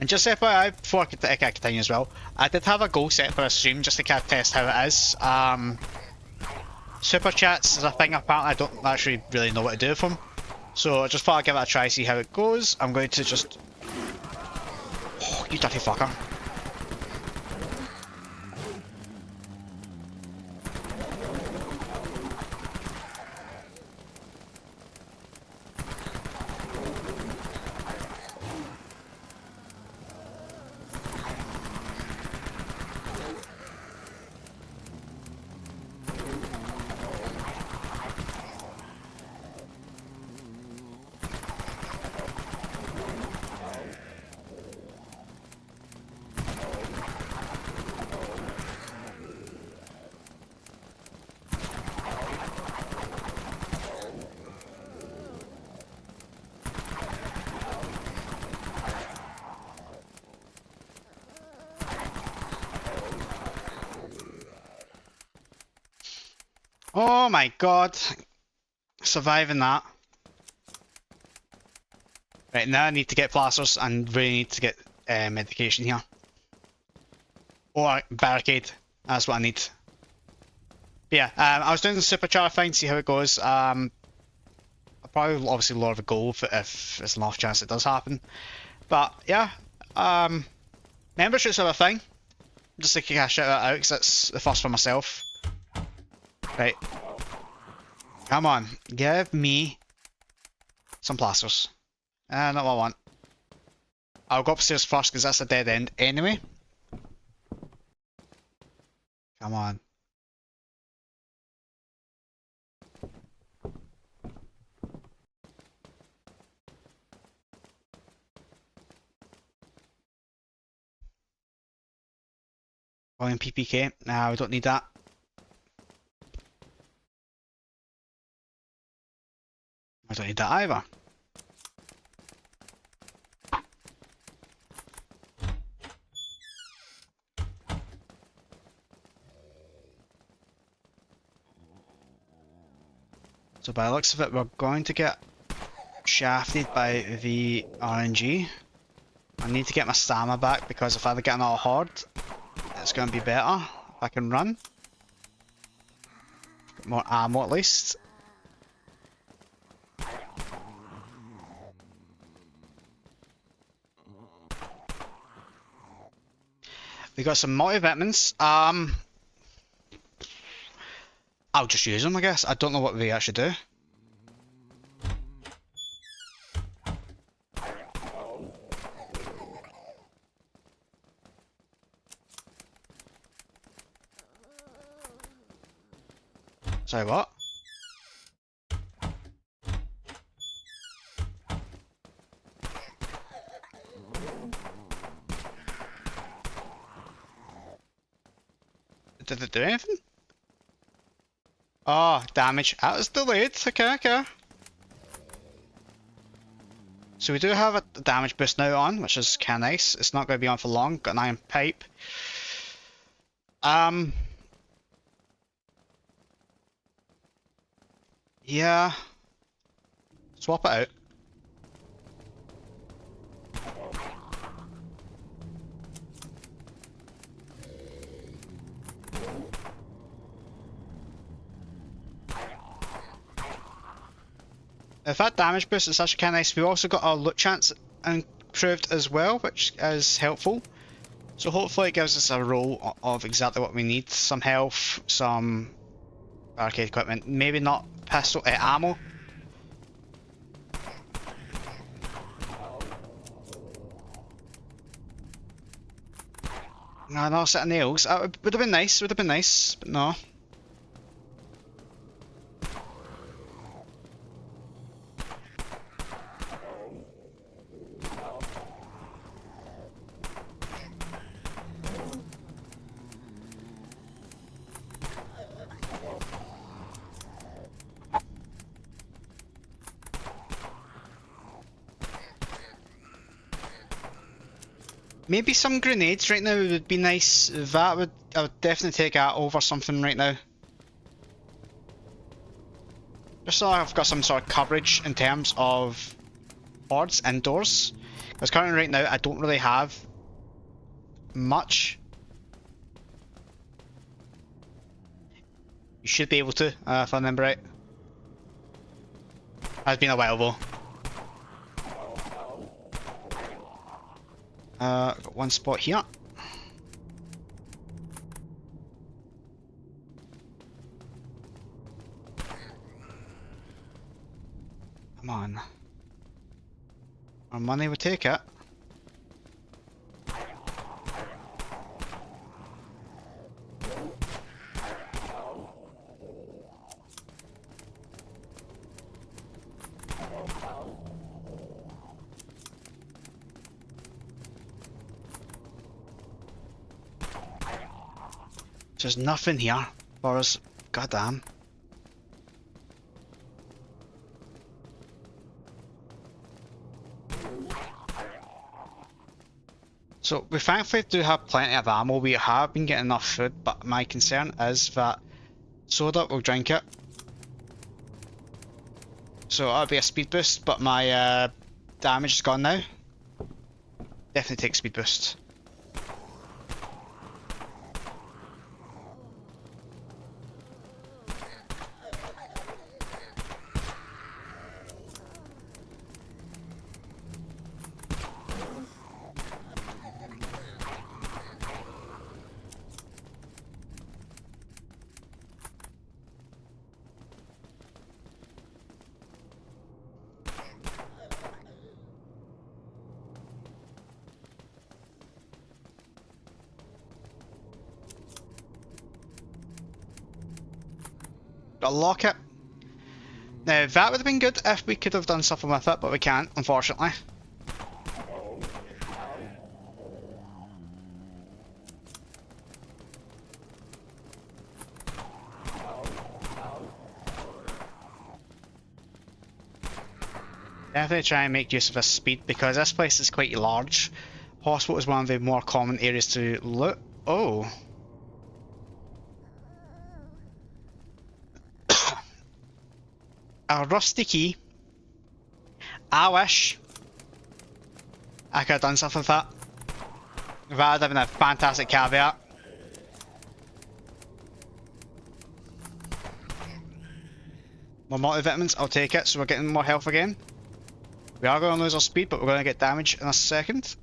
And just FYI, before I continue as well, I did have a goal set for a stream just to kind of test how it is. Super chats is a thing apparently I don't actually really know what to do with them. So I just thought I'd give it a try, see how it goes. I'm going to just... Oh, you dirty fucker. Oh my god. Surviving that. Right, now I need to get plasters and really need to get medication here. Or barricade. That's what I need. But yeah, I was doing the supercharge thing, see how it goes. I'll probably obviously lower the goal if there's enough chance it does happen. But yeah, memberships are a thing. Just to kind of shout that out because it's the first for myself. Right. Come on, give me some plasters. Not what I want. I'll go upstairs first because that's a dead end anyway. Come on. Volume PPK. Nah, we don't need that. I don't need that either. So by the looks of it, we're going to get shafted by the RNG. I need to get my stamina back because if I get another horde, it's going to be better if I can run. Get more ammo at least. We got some multivitamins. I'll just use them, I guess. I don't know what we actually do. Sorry, what? Did it do anything? Oh, damage. That was delayed. Okay, okay. So we do have a damage boost now on, which is kind of nice. It's not going to be on for long. Got an iron pipe. Yeah. Swap it out. If that damage boost is actually kind of nice. We've also got our loot chance improved as well, which is helpful. So hopefully it gives us a roll of exactly what we need. Some health, some arcade equipment, maybe not pistol ammo. No, another set of nails. That would have been nice, but no. Maybe some grenades right now would be nice. I would definitely take that over something right now. Just so I've got some sort of coverage in terms of hordes indoors. Because currently right now I don't really have much. You should be able to, if I remember right. It's been a while though. Got one spot here. Come on. Our money would take it. There's nothing here for us. Goddamn. So we thankfully do have plenty of ammo. We have been getting enough food, but my concern is that soda will drink it. So that'll be a speed boost, but my damage is gone now. Definitely take speed boost. Got a locket. Now that would have been good if we could have done something with it, but we can't, unfortunately. Definitely try and make use of this speed because this place is quite large. Hospital is one of the more common areas to loot. Oh. A rusty key. I wish I could have done something with that. That would have been a fantastic caveat. More multivitamins, I'll take it, so we're getting more health again. We are going to lose our speed, but we're going to get damage in a second.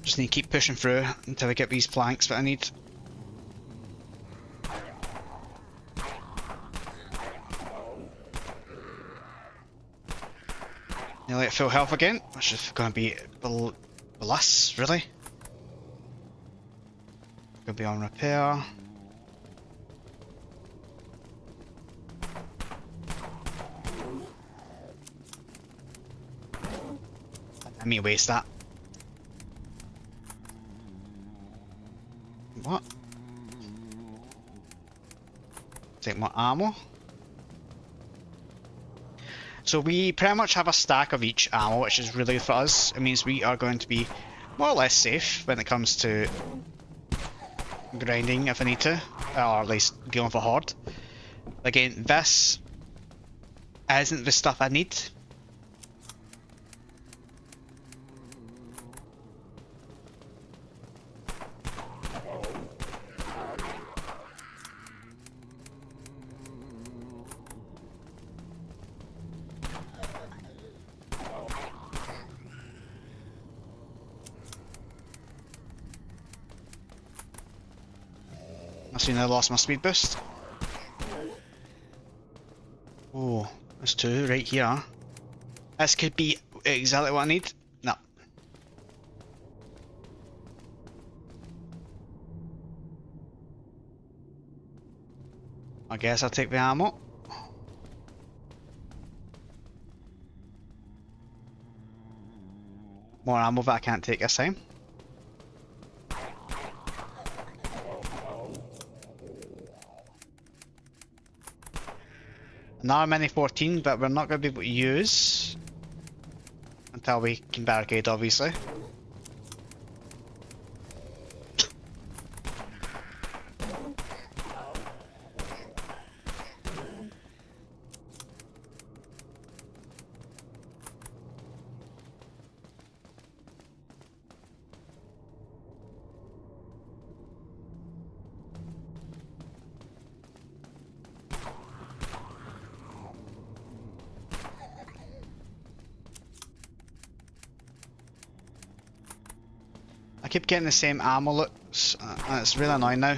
Just need to keep pushing through until I get these planks that I need. Nearly at full health again, which is going to be bliss, really. Going to be on repair. I mean, waste that. What? Take more ammo. So we pretty much have a stack of each ammo, which is really for us. It means we are going to be more or less safe when it comes to grinding if I need to, or at least dealing with a horde. Again, this isn't the stuff I need. I've seen I lost my speed boost. Oh, there's two right here. This could be exactly what I need. No. I guess I'll take the ammo. More ammo that I can't take this time. Another mini 14, but we're not going to be able to use until we can barricade, obviously. I keep getting the same ammo looks, and it's really annoying now.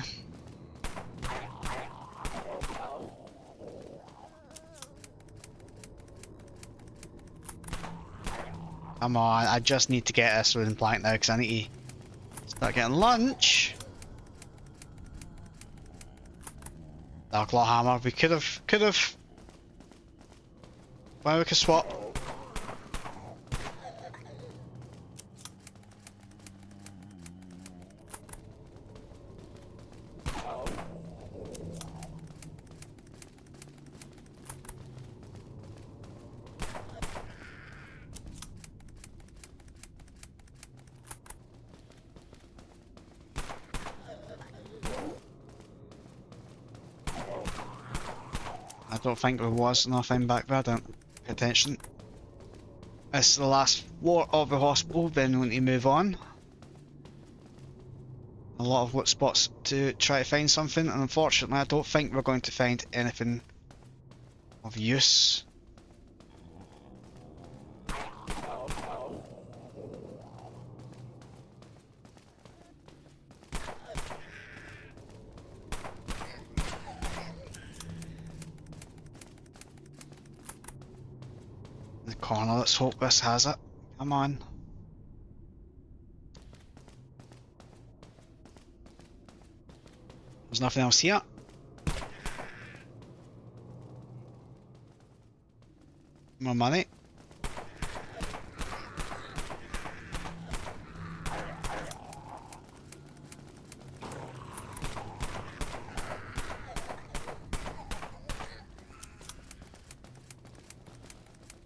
Come on, I just need to get this wooden plank now because I need to start getting lunch. Alcohol hammer, we could have. Well, we could swap. I don't think there was nothing back there, I don't pay attention. This is the last floor of the hospital, then we need to move on. A lot of loot spots to try to find something, and unfortunately I don't think we're going to find anything of use. The corner, let's hope this has it. Come on. There's nothing else here. More money.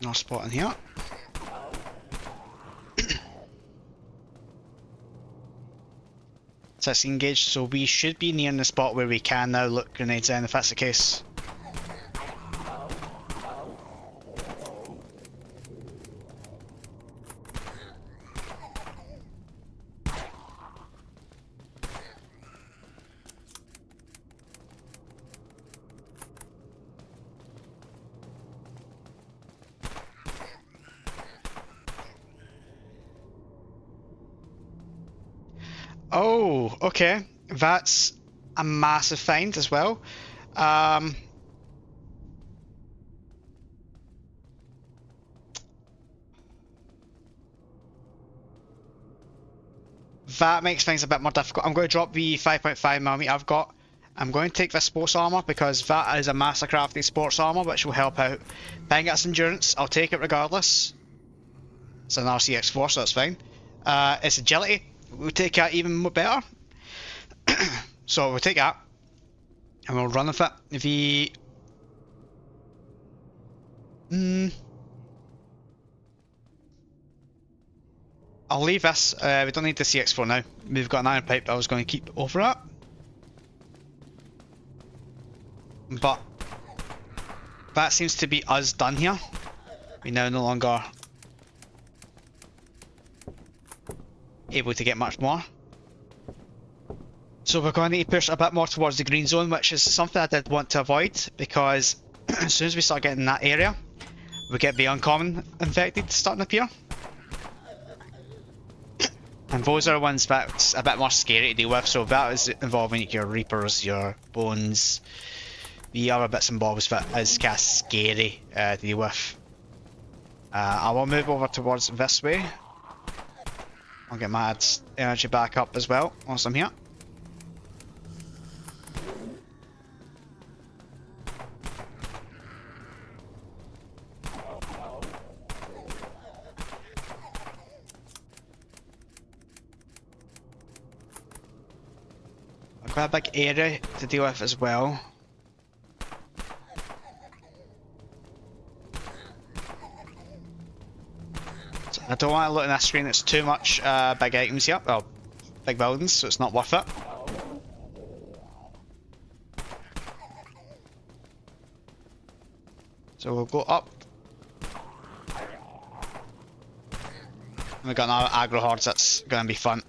No spot in here. So it's engaged, so we should be near the spot where we can now look grenades in if that's the case. Oh, okay. That's a massive find as well. Um, that makes things a bit more difficult. I'm going to drop the 5.5mm I've got. I'm going to take this sports armor because that is a master crafted sports armor which will help out. Bang, it's endurance. I'll take it regardless. It's an RCX4, so that's fine. It's agility. We'll take that even better. So we'll take that and we'll run with it. The I'll leave this. We don't need the CX4 now. We've got an iron pipe that I was going to keep over it. But that seems to be us done here. We now no longer able to get much more. So we're going to need to push a bit more towards the green zone, which is something I did want to avoid because as soon as we start getting in that area, we get the uncommon infected starting to appear. And those are ones that's a bit more scary to deal with, so that is involving your reapers, your bones, the other bits and bobs that is kind of scary to deal with. I will move over towards this way. I'll get my energy back up as well whilst I'm here. Quite a big area to deal with as well. So I don't want to look at that screen, it's too much big items here, well, big buildings, so it's not worth it. So we'll go up. And we've got another aggro hordes, that's going to be fun.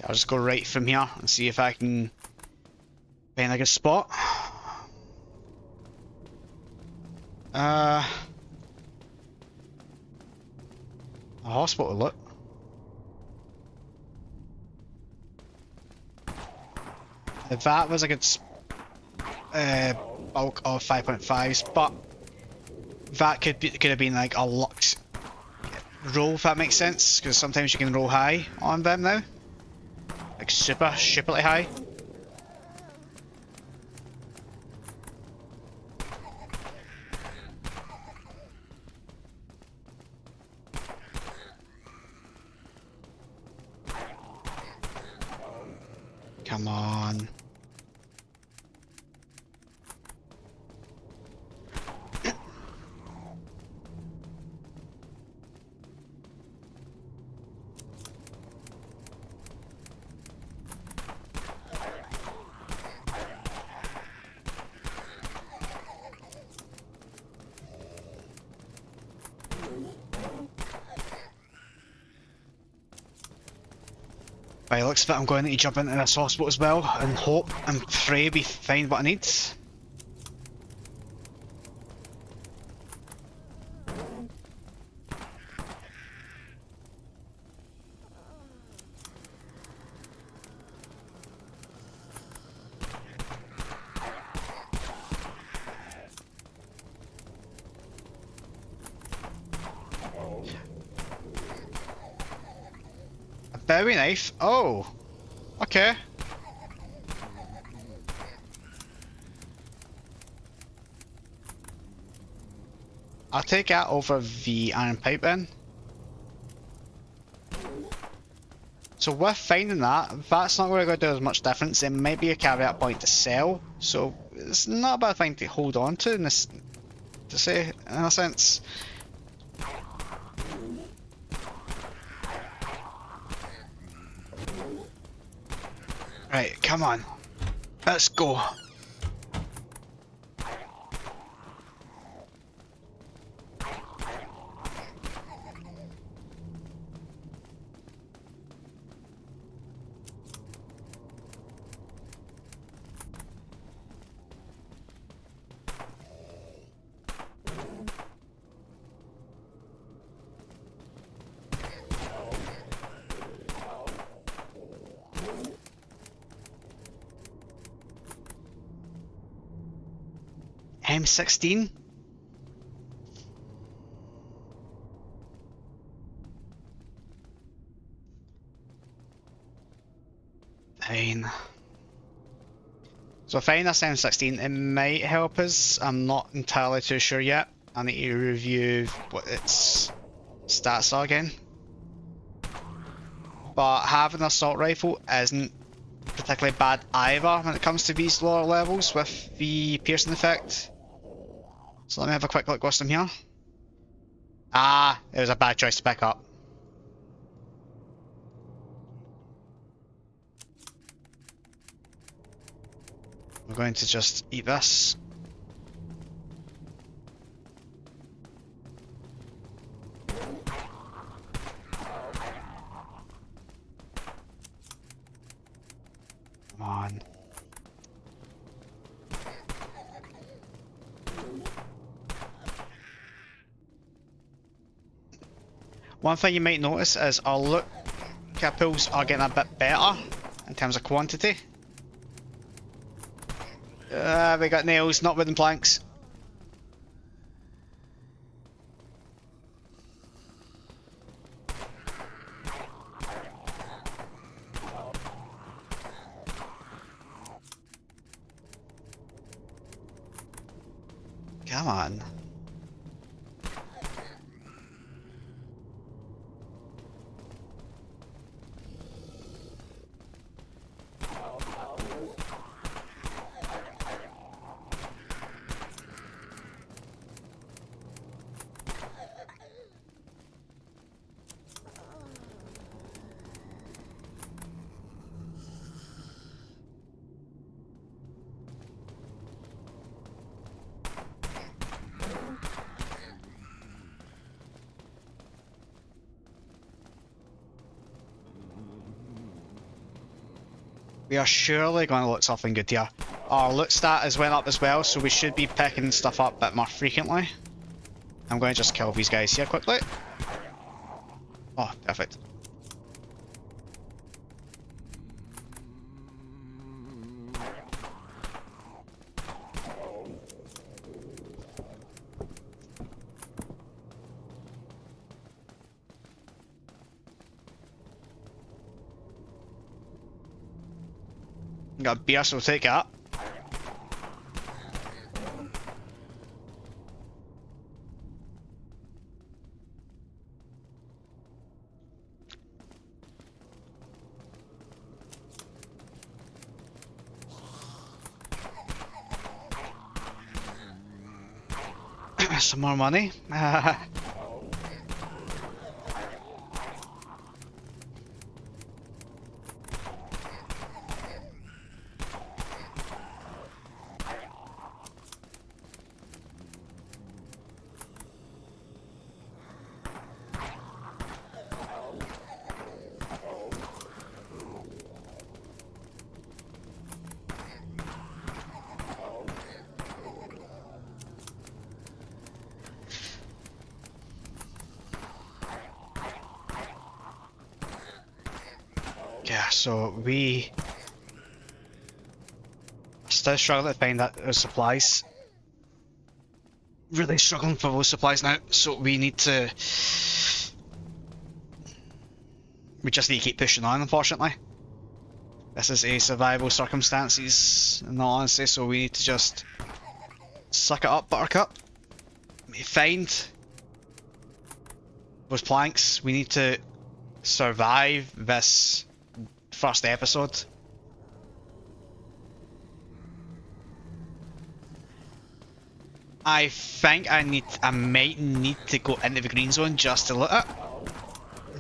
I'll just go right from here and see if I can find like a spot. A hospital, look. If that was a good bulk of 5.5s, but that could have been like a luck roll, if that makes sense, because sometimes you can roll high on them now. Like stupidly high. Come on. By the looks of it, I'm going to need to jump into this hospital as well and hope and pray we find what I need. Bowie knife? Oh, okay. I'll take that over the iron pipe then. So So with finding that, that's not really going to do as much difference. It might be a caveat point to sell, so it's not a bad thing to hold on to in this, to say, in a sense. Right, come on. Let's go. M16? Fine. So finding this M16, it might help us. I'm not entirely too sure yet. I need to review what its stats are again. But having an assault rifle isn't particularly bad either when it comes to these lower levels with the piercing effect. So let me have a quick look whilst I'm here. Ah, it was a bad choice to pick up. We're going to just eat this. Come on. One thing you might notice is our loot pools are getting a bit better in terms of quantity. We got nails, not wooden planks. Come on. We are surely going to look something good here. Our loot stat has went up as well, so we should be picking stuff up a bit more frequently. I'm going to just kill these guys here quickly. Oh, perfect. Got a beer, so we'll take that. Some more money. Yeah, so we still struggling to find those supplies. Really struggling for those supplies now, so we just need to keep pushing on, unfortunately. This is a survival circumstances, in all honesty, so we need to just suck it up, buttercup. Find those planks. We need to survive this first episode. I think I might need to go into the green zone just to loot it.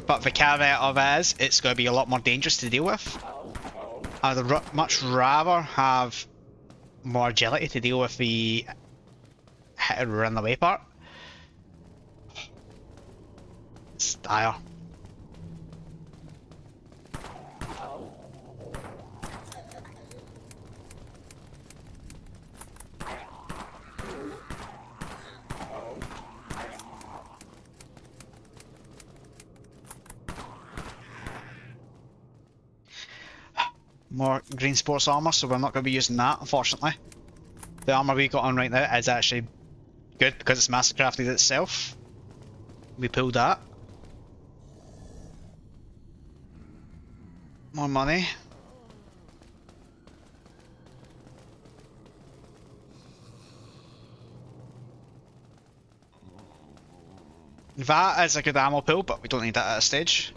But the caveat of it is, it's going to be a lot more dangerous to deal with. I'd much rather have more agility to deal with the hit and run away part. It's dire. More green sports armor, so we're not going to be using that, unfortunately. The armor we got on right now is actually good because it's master crafted itself. We pulled that. More money. That is a good ammo pull, but we don't need that at a stage.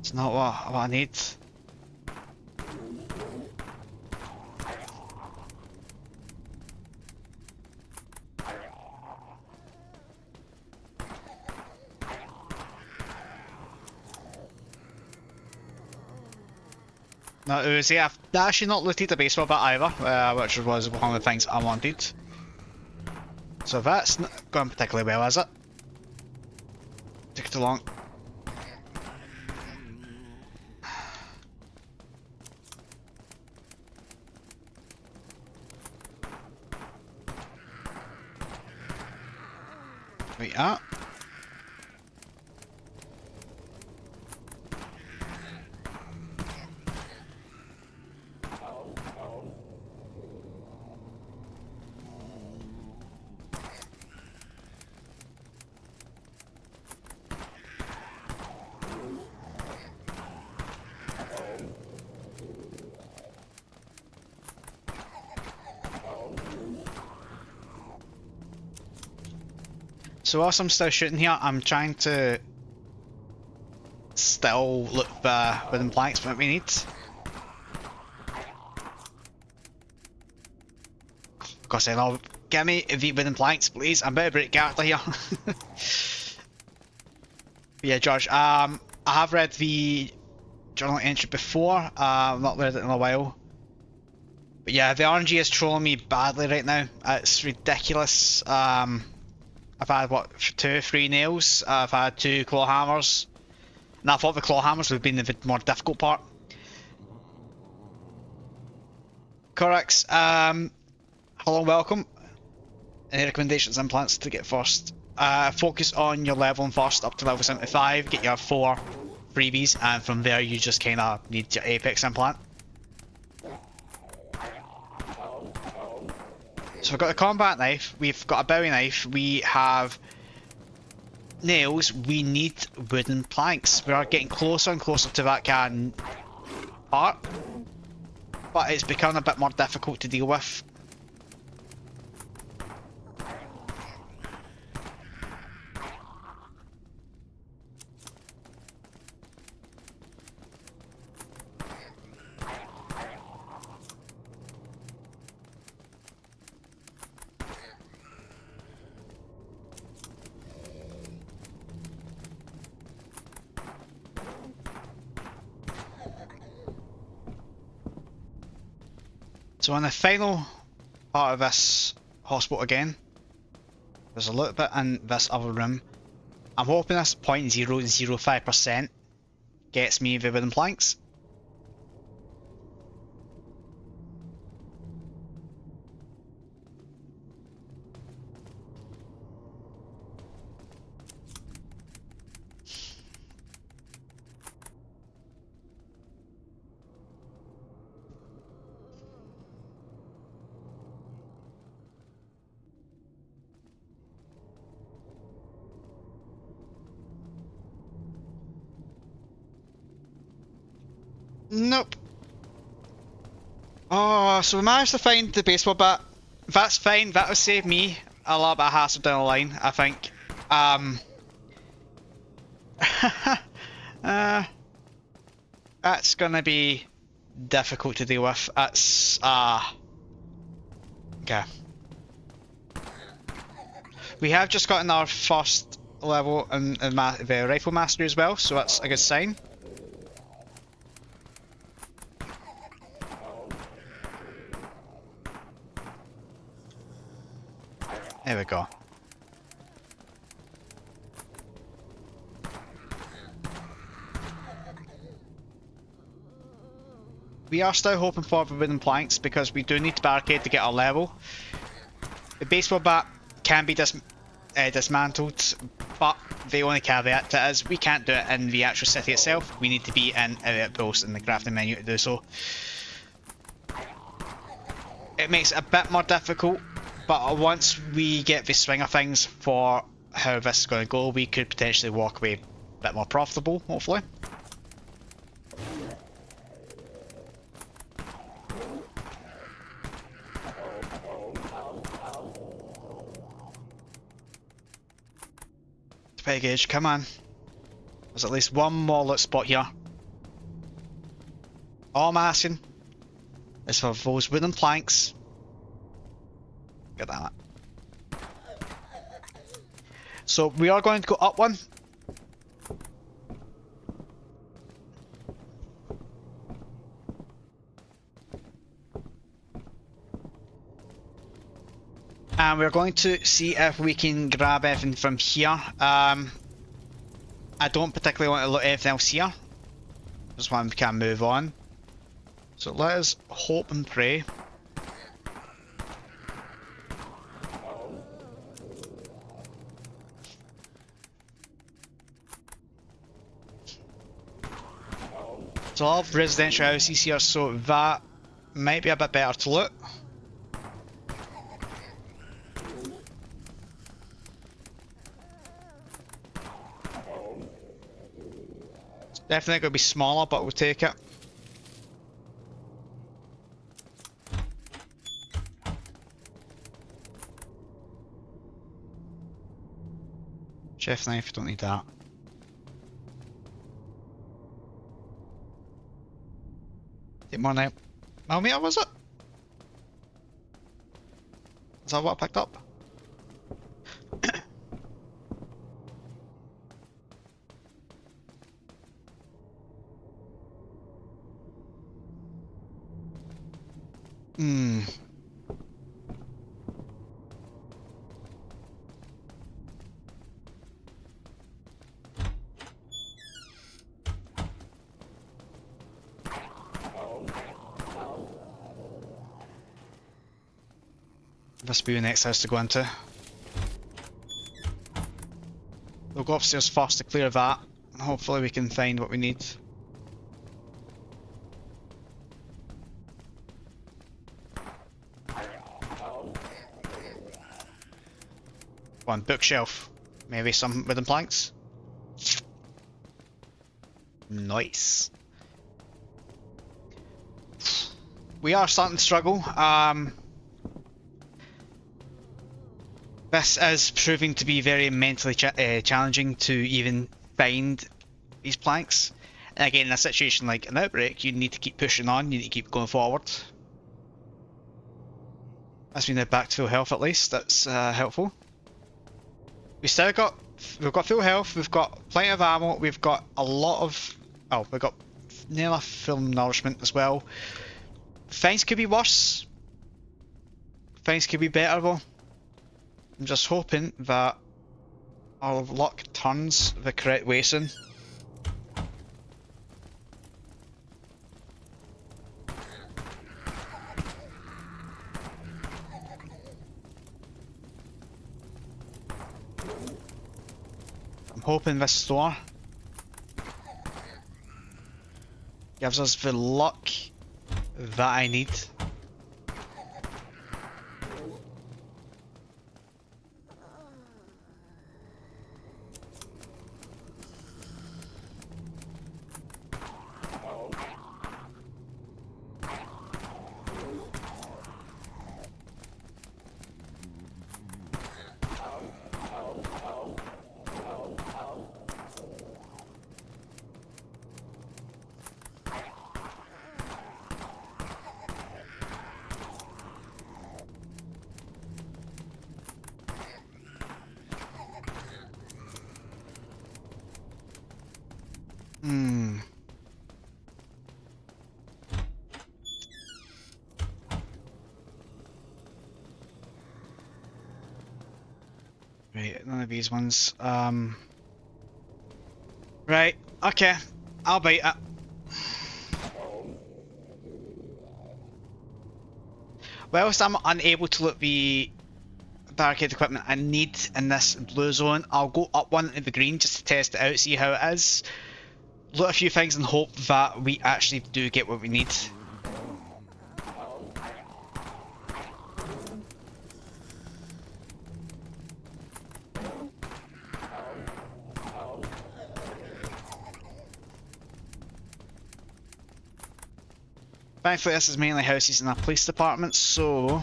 It's not what I need. No, Uzi, I've actually not looted the baseball bat either, which was one of the things I wanted. So that's not going particularly well, is it? Took too long. Wait, So whilst I'm still shooting here, I'm trying to still look for wooden planks that we need. Because then I'll give me the wooden planks, please. I'm about to break character here. Yeah, George. I have read the journal entry before. I've not read it in a while. But yeah, the RNG is trolling me badly right now. It's ridiculous. I've had what, 2-3 nails. I've had 2 claw hammers. And I thought the claw hammers would have been the more difficult part. Corax, hello and welcome. Any recommendations and plans to get first? Focus on your leveling first up to level 75, get your 4 freebies, and from there you just kinda need your apex implant. So we've got a combat knife, we've got a bowie knife, we have nails, we need wooden planks. We are getting closer and closer to that can part, but it's becoming a bit more difficult to deal with. So in the final part of this hospital again, there's a little bit in this other room. I'm hoping this 0.005% gets me the wooden planks. Nope. Oh, so we managed to find the baseball bat. That's fine. That'll save me a lot of hassle down the line, I think. Uh, that's gonna be difficult to deal with. That's okay. We have just gotten our first level in the rifle mastery as well, so that's a good sign. There we go. We are still hoping for the wooden planks because we do need to barricade to get our level. The baseball bat can be dismantled, but the only caveat to it is we can't do it in the actual city itself. We need to be in the outpost in the crafting menu to do so. It makes it a bit more difficult, but once we get the swing of things for how this is going to go, we could potentially walk away a bit more profitable, hopefully. Pay gauge, come on. There's at least one more loot spot here. All I'm asking is for those wooden planks. Get that. So we are going to go up one. And we're going to see if we can grab everything from here. I don't particularly want to look at anything else here. Just want to kind of move on. So let us hope and pray. So a lot of residential houses here, so that might be a bit better to loot. Definitely going to be smaller, but we'll take it. Chef knife, don't need that. Take more now. Millimeter, was it? Is that what I picked up? This will be the next house to go into. We'll go upstairs first to clear that, and hopefully we can find what we need. One bookshelf. Maybe some wooden planks. Nice. We are starting to struggle. This is proving to be very mentally challenging to even find these planks. And again, in a situation like an outbreak, you need to keep pushing on, you need to keep going forward. As we now back to full health at least, that's helpful. We've got full health, we've got plenty of ammo, we've got a lot of... oh, we've got nearly full nourishment as well. Things could be worse. Things could be better though. I'm just hoping that our luck turns the correct way soon. I'm hoping this store gives us the luck that I need. Hmm. Right, none of these ones. Right, okay. I'll bite it. Whilst I'm unable to look the barricade equipment I need in this blue zone, I'll go up one into the green just to test it out, see how it is. Loot a few things and hope that we actually do get what we need. Thankfully this is mainly houses and a police department, so...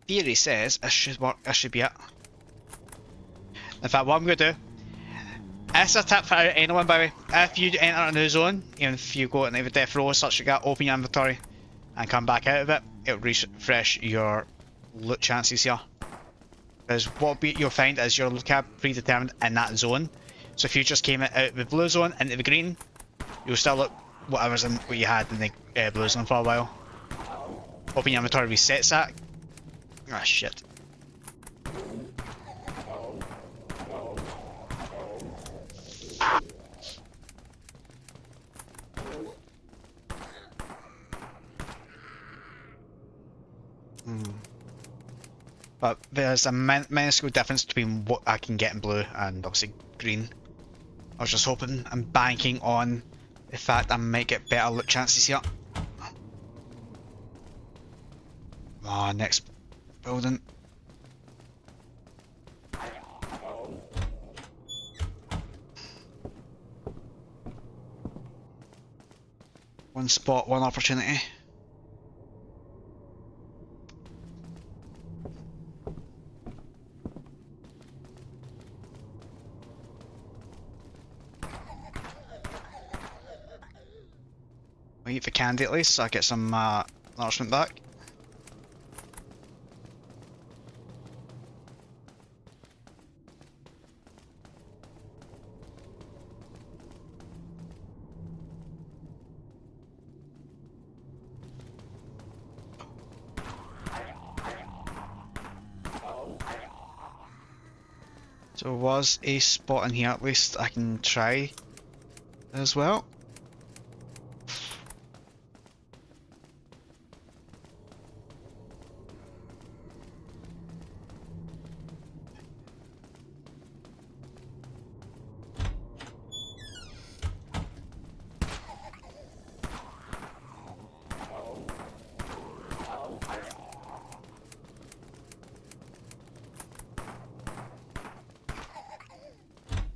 Theory says this should work, this should be it. In fact, what I'm going to do, it's a tip for anyone by the way, if you enter a new zone, even if you go into the death row, such like that, open your inventory and come back out of it, it'll refresh your loot chances here. Because what you'll find is your loot cap predetermined in that zone. So if you just came out of the blue zone into the green, you'll still look whatever's in what you had in the blue zone for a while. Open your inventory resets that. Ah shit. But there's a minuscule difference between what I can get in blue and obviously green. I was just hoping and banking on the fact I might get better loot chances here. Ah, next building. One spot, one opportunity. I'll eat the candy at least so I get some nourishment back. So there was a spot in here at least I can try as well.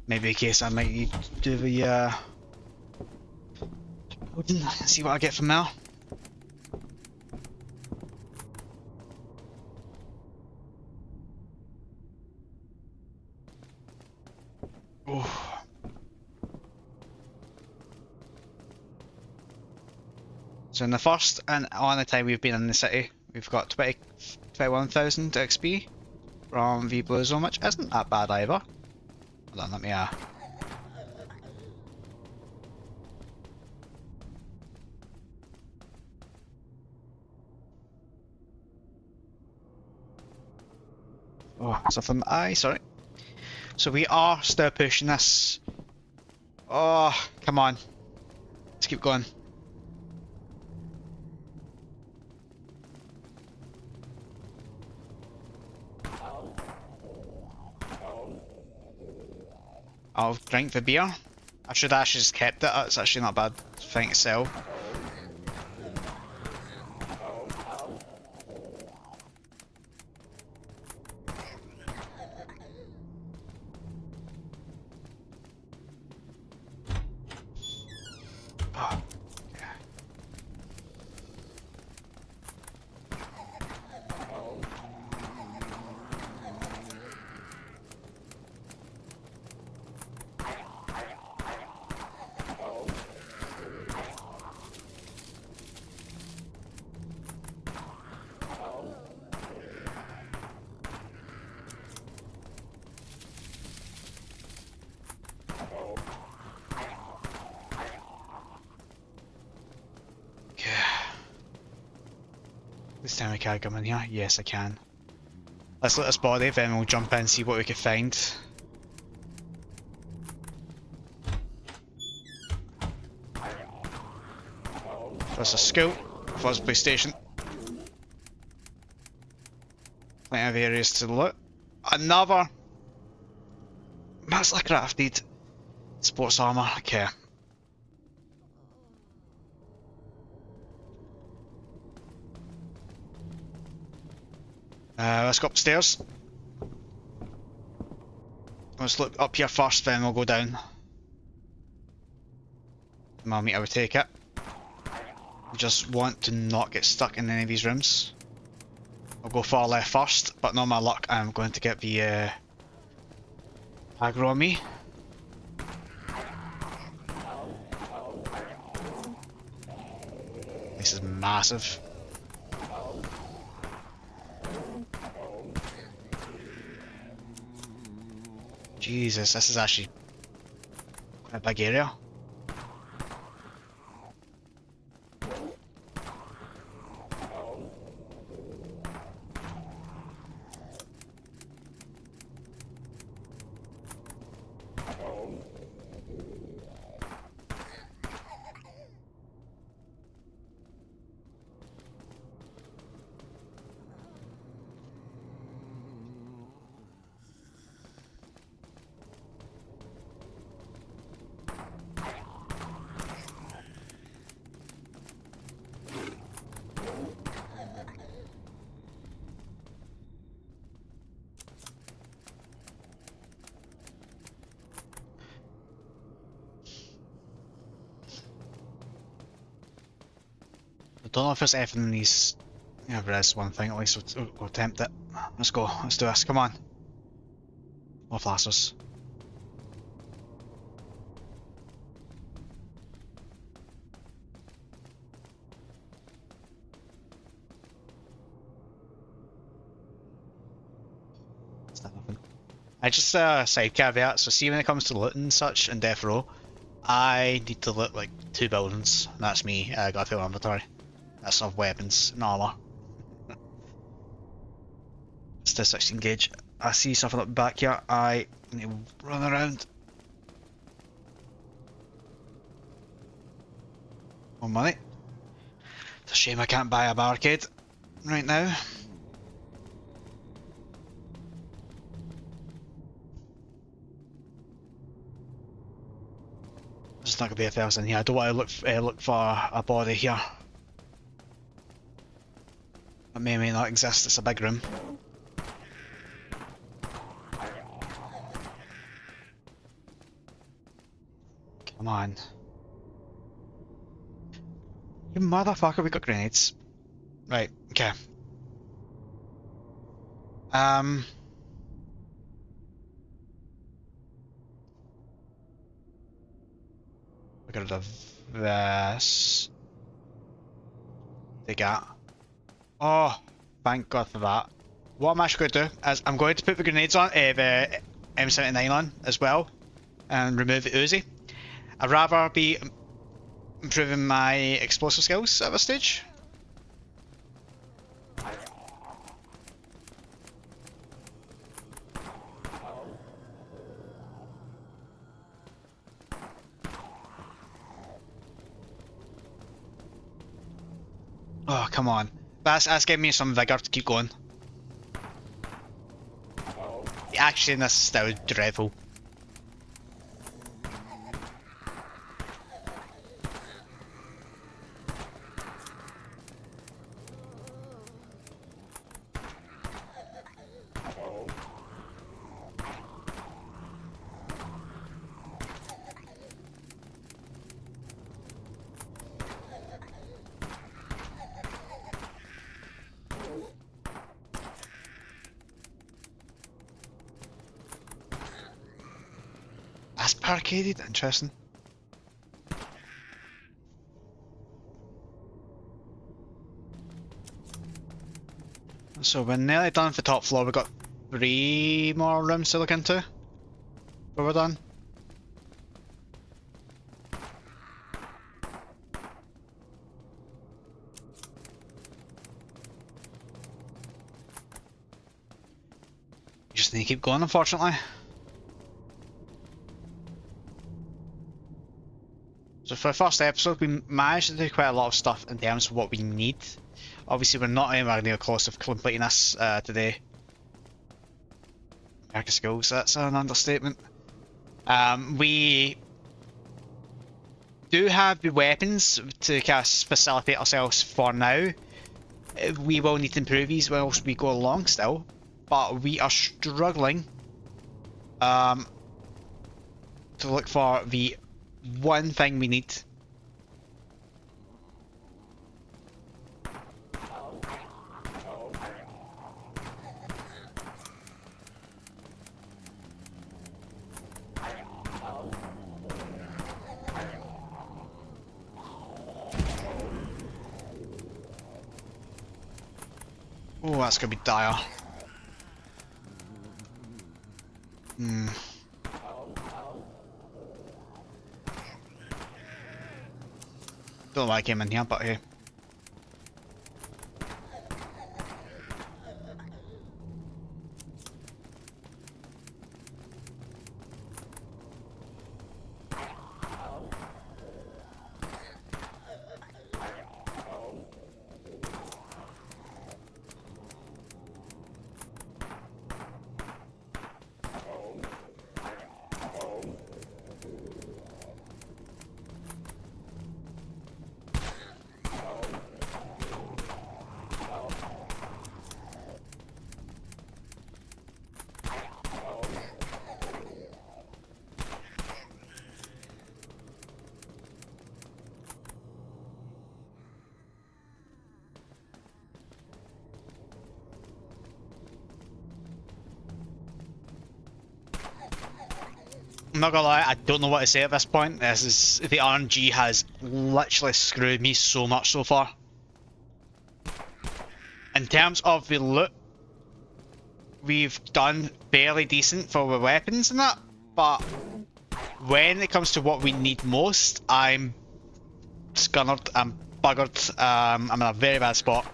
Maybe in case I might need to do the see what I get from there. Oh. So in the first and only time we've been in the city, we've got 21,000 XP from the blue zone, which isn't that bad either. Hold on, let me oh, something in my eye, sorry. So we are still pushing this. Oh, come on. Let's keep going. I'll drink the beer. I should actually just kept it, it's actually not a bad thing to sell. Oh. This time I can't come in here. Yes, I can. Let's loot this body, then we'll jump in and see what we can find. There's a school. There's a police station. Plenty of areas to loot. Another massively crafted sports armor. Okay. Let's go upstairs. Let's look up here first, then we'll go down. Mommy, I would take it. Just want to not get stuck in any of these rooms. I'll go far left first, but not my luck, I'm going to get the aggro on me. This is massive. Jesus, this is actually a big area. I don't know if there's anything in these. Yeah, there is one thing at least. We'll attempt it. Let's go. Let's do this. Come on. More flashers. I just side caveat, so see when it comes to looting and such in Death Row, I need to loot like 2 buildings. That's me, I got a full inventory. That's of weapons and armour. It's the 16 gauge. I see something up the back here, I need to run around. More money. It's a shame I can't buy a barricade right now. There's not gonna be anything else in here. I don't want to look for a body here. That may or may not exist. It's a big room. Come on. You motherfucker, we got grenades. Right, okay. We got rid of this. They got. Oh, thank God for that. What I'm actually going to do is I'm going to put the grenades on, the M79 on as well, and remove the Uzi. I'd rather be improving my explosive skills at this stage. Oh, come on. That's giving me some vigour to keep going. Actually, this is still dreadful. That's barricaded, interesting. So we're nearly done for the top floor. We've got 3 more rooms to look into. But we're done. just need to keep going, unfortunately. So for the first episode, we managed to do quite a lot of stuff in terms of what we need. Obviously, we're not anywhere near close to completing this today. America skills, that's an understatement. We do have the weapons to kind of facilitate ourselves for now. We will need to improve these whilst we go along still, but we are struggling to look for the one thing we need. Oh, that's gonna be dire. Don't like him in here, but hey. I'm not gonna lie, I don't know what to say at this point. The RNG has literally screwed me so much so far. In terms of the loot, we've done fairly decent for the weapons and that, but when it comes to what we need most, I'm scunnered, I'm buggered, I'm in a very bad spot.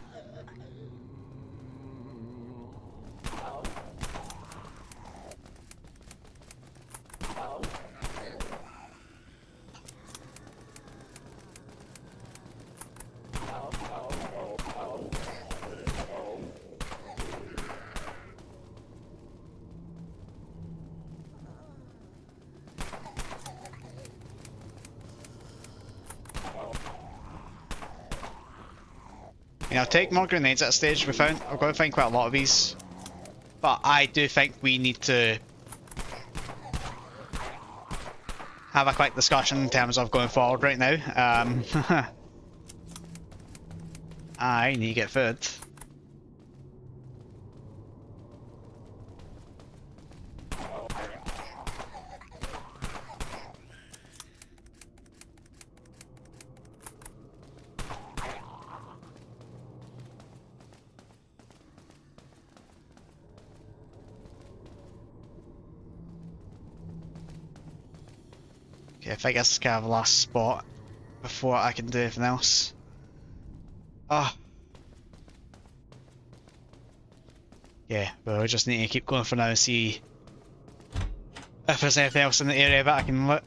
I'll take more grenades at a stage. We're going to find quite a lot of these, but I do think we need to have a quick discussion in terms of going forward right now. I need to get food. Okay, I think this is kind of the last spot before I can do anything else. Oh. Yeah, well, we just need to keep going for now and see if there's anything else in the area that I can loot.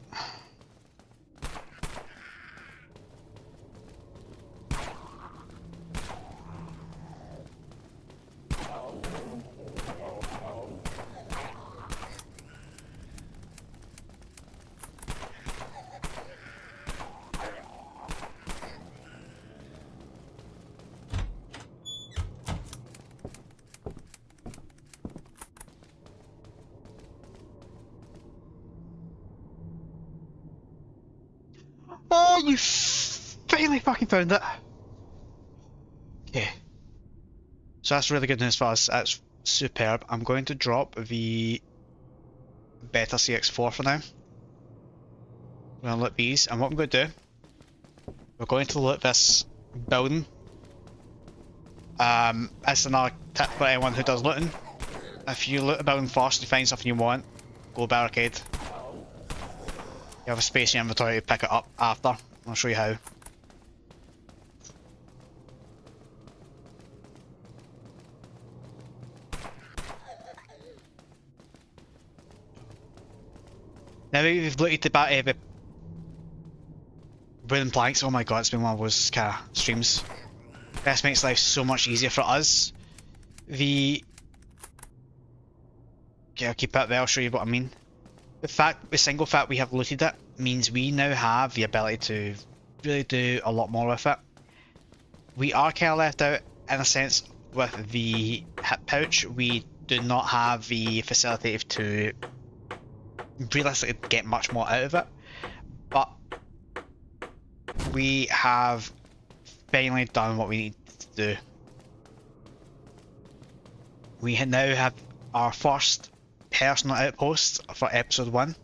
Oh, you finally fucking found it! Okay. So that's really good news for us. That's superb. I'm going to drop the better CX4 for now. We're going to loot these, and what I'm going to do, we're going to loot this building. That's another tip for anyone who does looting. If you loot a building first, you find something you want, go barricade. You have a space in your inventory to pick it up after. I'll show you how. Now we've looked at the wooden planks. Oh my god, it's been one of those kind of streams. This makes life so much easier for us. The Okay, I'll keep it there. I'll show you what I mean. The single fact we have looted it means we now have the ability to really do a lot more with it. We are kind of left out in a sense with the hip pouch. We do not have the facility to realistically get much more out of it, but we have finally done what we need to do. We now have our first personal outpost for episode 1.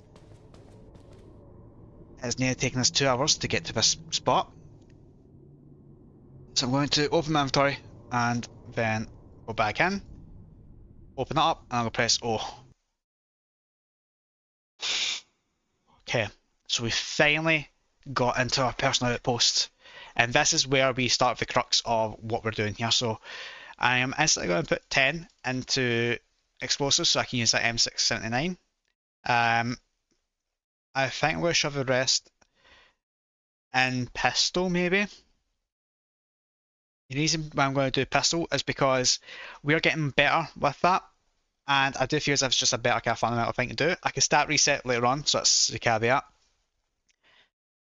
It's nearly taken us 2 hours to get to this spot. So I'm going to open my inventory and then go back in, open it up, and I'll press O. Okay, so we finally got into our personal outpost, and this is where we start the crux of what we're doing here. So I am instantly going to put 10 into explosives so I can use that M679. I think I'm going to shove the rest in pistol, maybe. The reason why I'm going to do pistol is because we're getting better with that, and I do feel as if it's just a better kind of fundamental thing to do. I can start reset later on, so that's the caveat.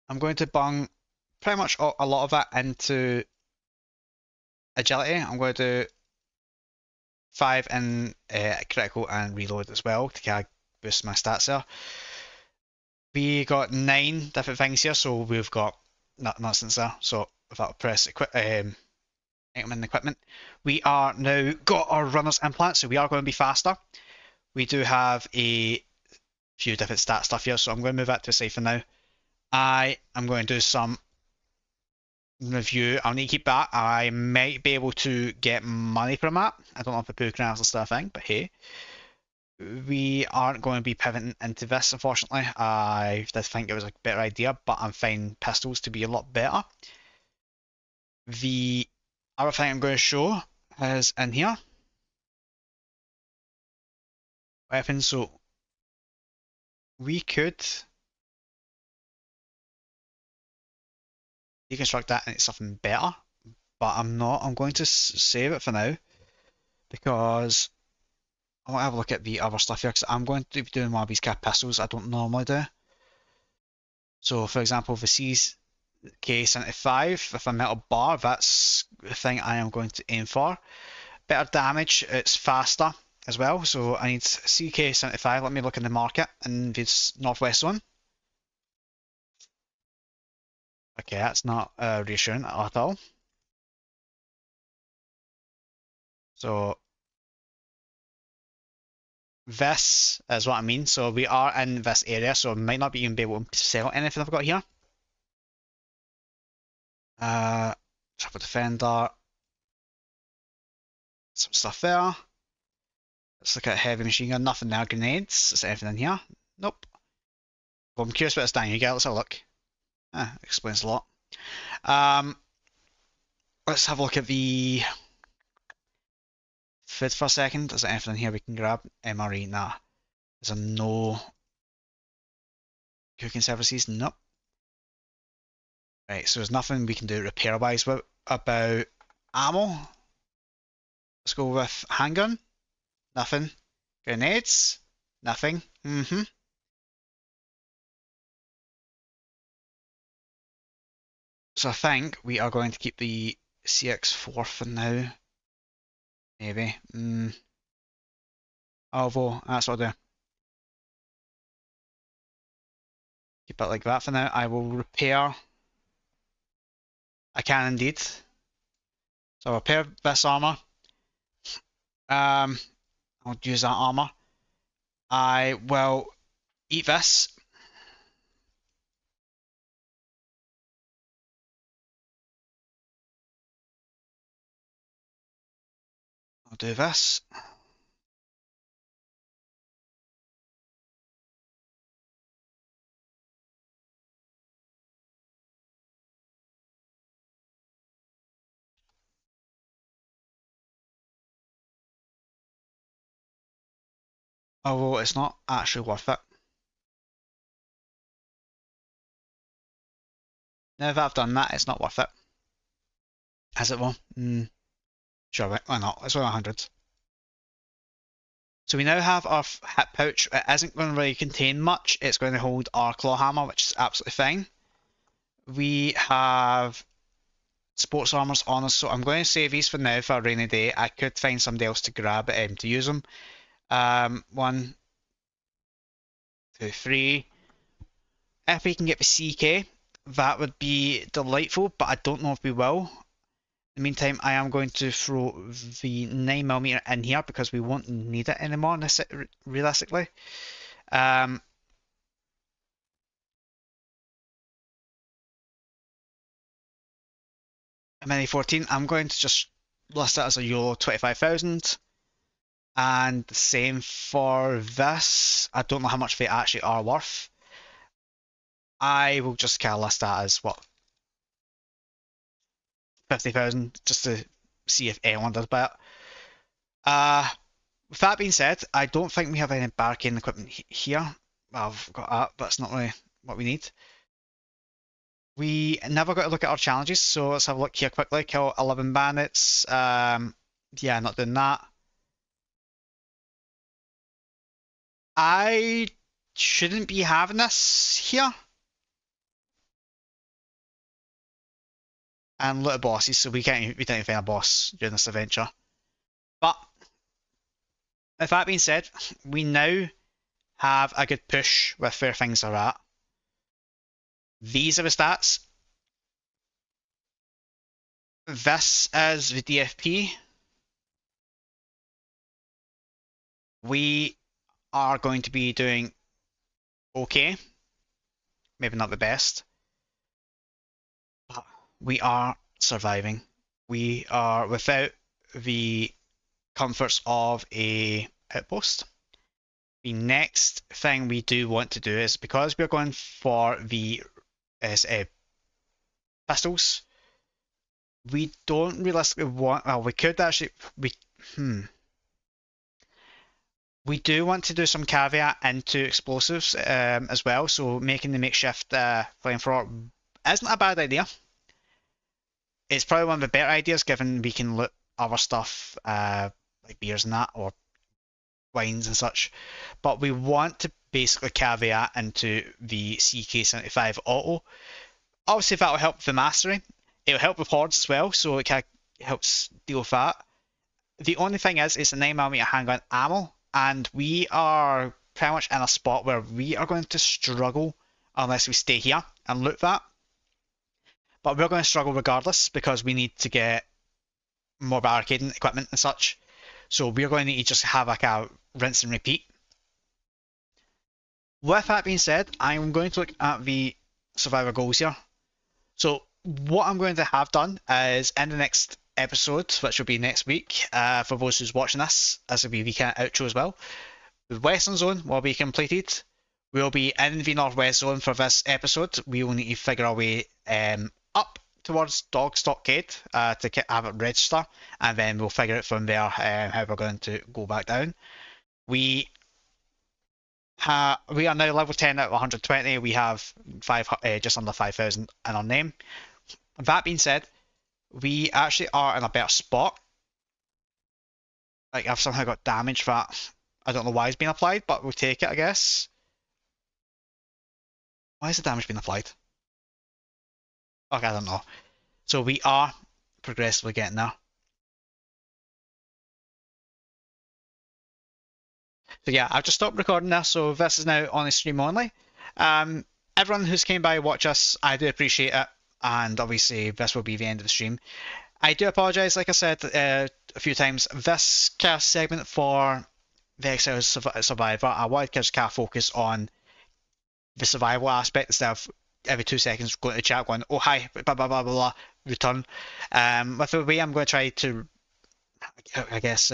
I'm going to bung pretty much a lot of that into agility. I'm going to do 5 in critical and reload as well to kind of boost my stats there. We got 9 different things here, so we've got nonsense there. So if I press item in equipment, we are now got our runner's implant, so we are going to be faster. We do have a few different stat stuff here, so I'm going to move that to safe for now. I am going to do some review. I'll need to keep that. I might be able to get money from that. I don't know if the poo canals is still a thing, but hey. We aren't going to be pivoting into this, unfortunately. I did think it was a better idea, but I'm finding pistols to be a lot better. The other thing I'm going to show is in here. Weapons, so we could deconstruct that and it's something better, but I'm not. I'm going to save it for now because I want to have a look at the other stuff here because I'm going to be doing one of these kind of pistols I don't normally do. So, for example, the CK75 with a metal bar, that's the thing I am going to aim for. Better damage, it's faster as well, so I need CK75. Let me look in the market in this northwest one. Okay, that's not reassuring at all. So this is what I mean. So we are in this area, so I might not even be able to sell anything I've got here. Triple defender. Some stuff there. Let's look at heavy machine gun. Nothing there. Grenades. Is there anything in here? Nope. Well, I'm curious what it's down here. Let's have a look. Explains a lot. Let's have a look at the food for a second. Is there anything in here we can grab? MRE? Nah. Is there no cooking services? Nope. Right, so there's nothing we can do repair-wise. What about ammo? Let's go with handgun. Nothing. Grenades? Nothing. So I think we are going to keep the CX4 for now. Maybe. Although, that's what I'll do. Keep it like that for now. I will repair. I can indeed. So I'll repair this armor. I'll use that armor. I will eat this. I'll do this. Although it's not actually worth it. Now that I've done that, it's not worth it. As it will. Sure, why not? It's only 100. So we now have our hip pouch. It isn't going to really contain much. It's going to hold our claw hammer, which is absolutely fine. We have sports armors on us, so I'm going to save these for now for a rainy day. I could find somebody else to grab it to use them. 1, 2, 3. If we can get the CK, that would be delightful, but I don't know if we will. In the meantime, I am going to throw the 9mm in here because we won't need it anymore, realistically. Mini 14, I'm going to just list it as a YOLO 25,000. And the same for this. I don't know how much they actually are worth. I will just kind of list that as what, 50,000, just to see if anyone does buy it. With that being said, I don't think we have any barricading equipment here. Well, I've got that, but that's not really what we need. We never got to look at our challenges, so let's have a look here quickly. Kill 11 bandits. Yeah, not doing that. I shouldn't be having this here. And loot bosses, so we don't even find a boss during this adventure. But with that being said, we now have a good push with where things are at. These are the stats. This is the DFP. We are going to be doing okay. Maybe not the best. But we are surviving. We are without the comforts of a outpost. The next thing we do want to do is, because we're going for the pistols, we don't realistically want, well, we could actually, we do want to do some caveat into explosives as well, so making the makeshift flamethrower isn't a bad idea. It's probably one of the better ideas, given we can loot other stuff like beers and that, or wines and such. But we want to basically caveat into the CK75 auto. Obviously, that will help the mastery. It will help with hordes as well, so it kind of helps deal with that. The only thing is, it's a 9mm handgun ammo, and we are pretty much in a spot where we are going to struggle unless we stay here and loot that. But we're going to struggle regardless because we need to get more barricading equipment and such. So we're going to need to just have like a rinse and repeat. With that being said, I'm going to look at the survivor goals here. So what I'm going to have done is in the next episode, which will be next week, for those who's watching this, as will be the kind of outro as well, the Western Zone will be completed. We'll be in the Northwest Zone for this episode. We will need to figure our way up towards Dog Stockade to have it register, and then we'll figure it from there how we're going to go back down. We are now level 10 out of 120. We have just under 5,000 in our name. That being said, we actually are in a better spot. Like, I've somehow got damage that I don't know why it's been applied, but we'll take it, I guess. Why is the damage being applied? Okay, I don't know. So we are progressively getting there. So yeah, I've just stopped recording now, so this is now on the stream only. Everyone who's came by to watch us, I do appreciate it, and obviously this will be the end of the stream. I do apologise, like I said a few times, this kind of segment for the Exiled Survivor, I wanted to just kind of focus on the survival aspect instead of every 2 seconds going to chat going, oh hi, blah blah blah blah, blah return. With the way I'm going to try to, I guess,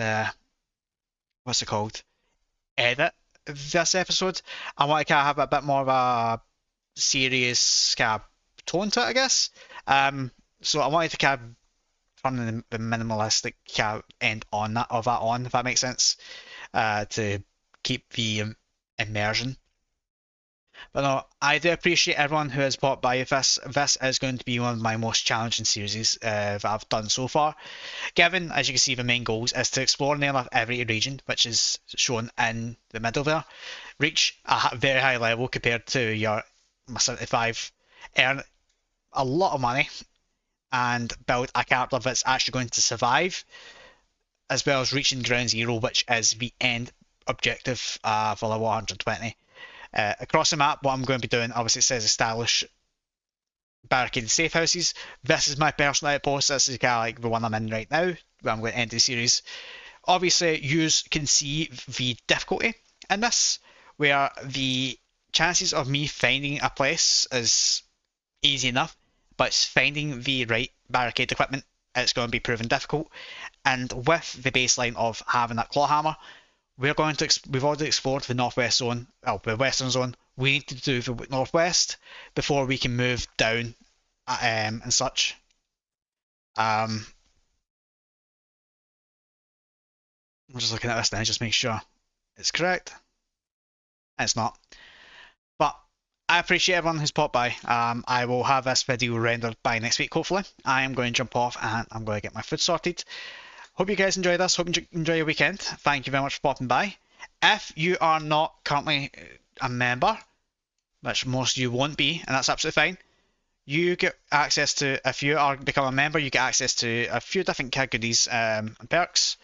what's it called? Edit this episode. I want to kind of have a bit more of a serious kind of tone to it, I guess. So I wanted to kind of turn the minimalistic kind of end on that, if that makes sense, to keep the immersion. But no, I do appreciate everyone who has bought by this. This is going to be one of my most challenging series that I've done so far. Given, as you can see, the main goals is to explore nearly every region, which is shown in the middle there. Reach a very high level compared to your 75. Earn a lot of money and build a character that's actually going to survive, as well as reaching ground zero, which is the end objective for level 120. Across the map, what I'm going to be doing, obviously it says establish barricaded safe houses. This is my personal outpost. This is kind of like the one I'm in right now, where I'm going to end the series. Obviously, you can see the difficulty in this, where the chances of me finding a place is easy enough, but it's finding the right barricade equipment, it's going to be proven difficult. And with the baseline of having that claw hammer, we've already explored the northwest zone, the western zone. We need to do the northwest before we can move down and such. I'm just looking at this now, just make sure it's correct. It's not. But I appreciate everyone who's popped by. I will have this video rendered by next week, hopefully. I am going to jump off and I'm going to get my food sorted. Hope you guys enjoy this. Hope you enjoy your weekend. Thank you very much for popping by. If you are not currently a member, which most of you won't be, and that's absolutely fine, you get access to, if you are become a member, you get access to a few different goodies and perks.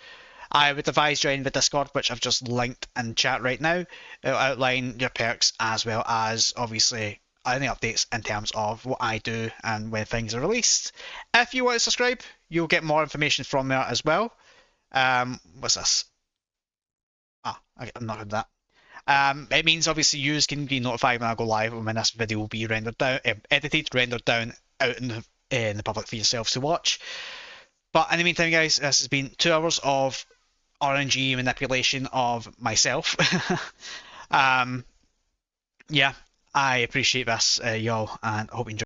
I would advise joining the Discord, which I've just linked in chat right now. It'll outline your perks as well as obviously any updates in terms of what I do and when things are released. If you want to subscribe, you'll get more information from there as well. What's this? I'm not doing that. It means obviously you can be notified when I go live and when this video will be rendered down, edited, rendered down out in the public for yourselves to watch. But in the meantime, guys, this has been 2 hours of RNG manipulation of myself. Yeah, I appreciate this, y'all, and I hope you enjoy.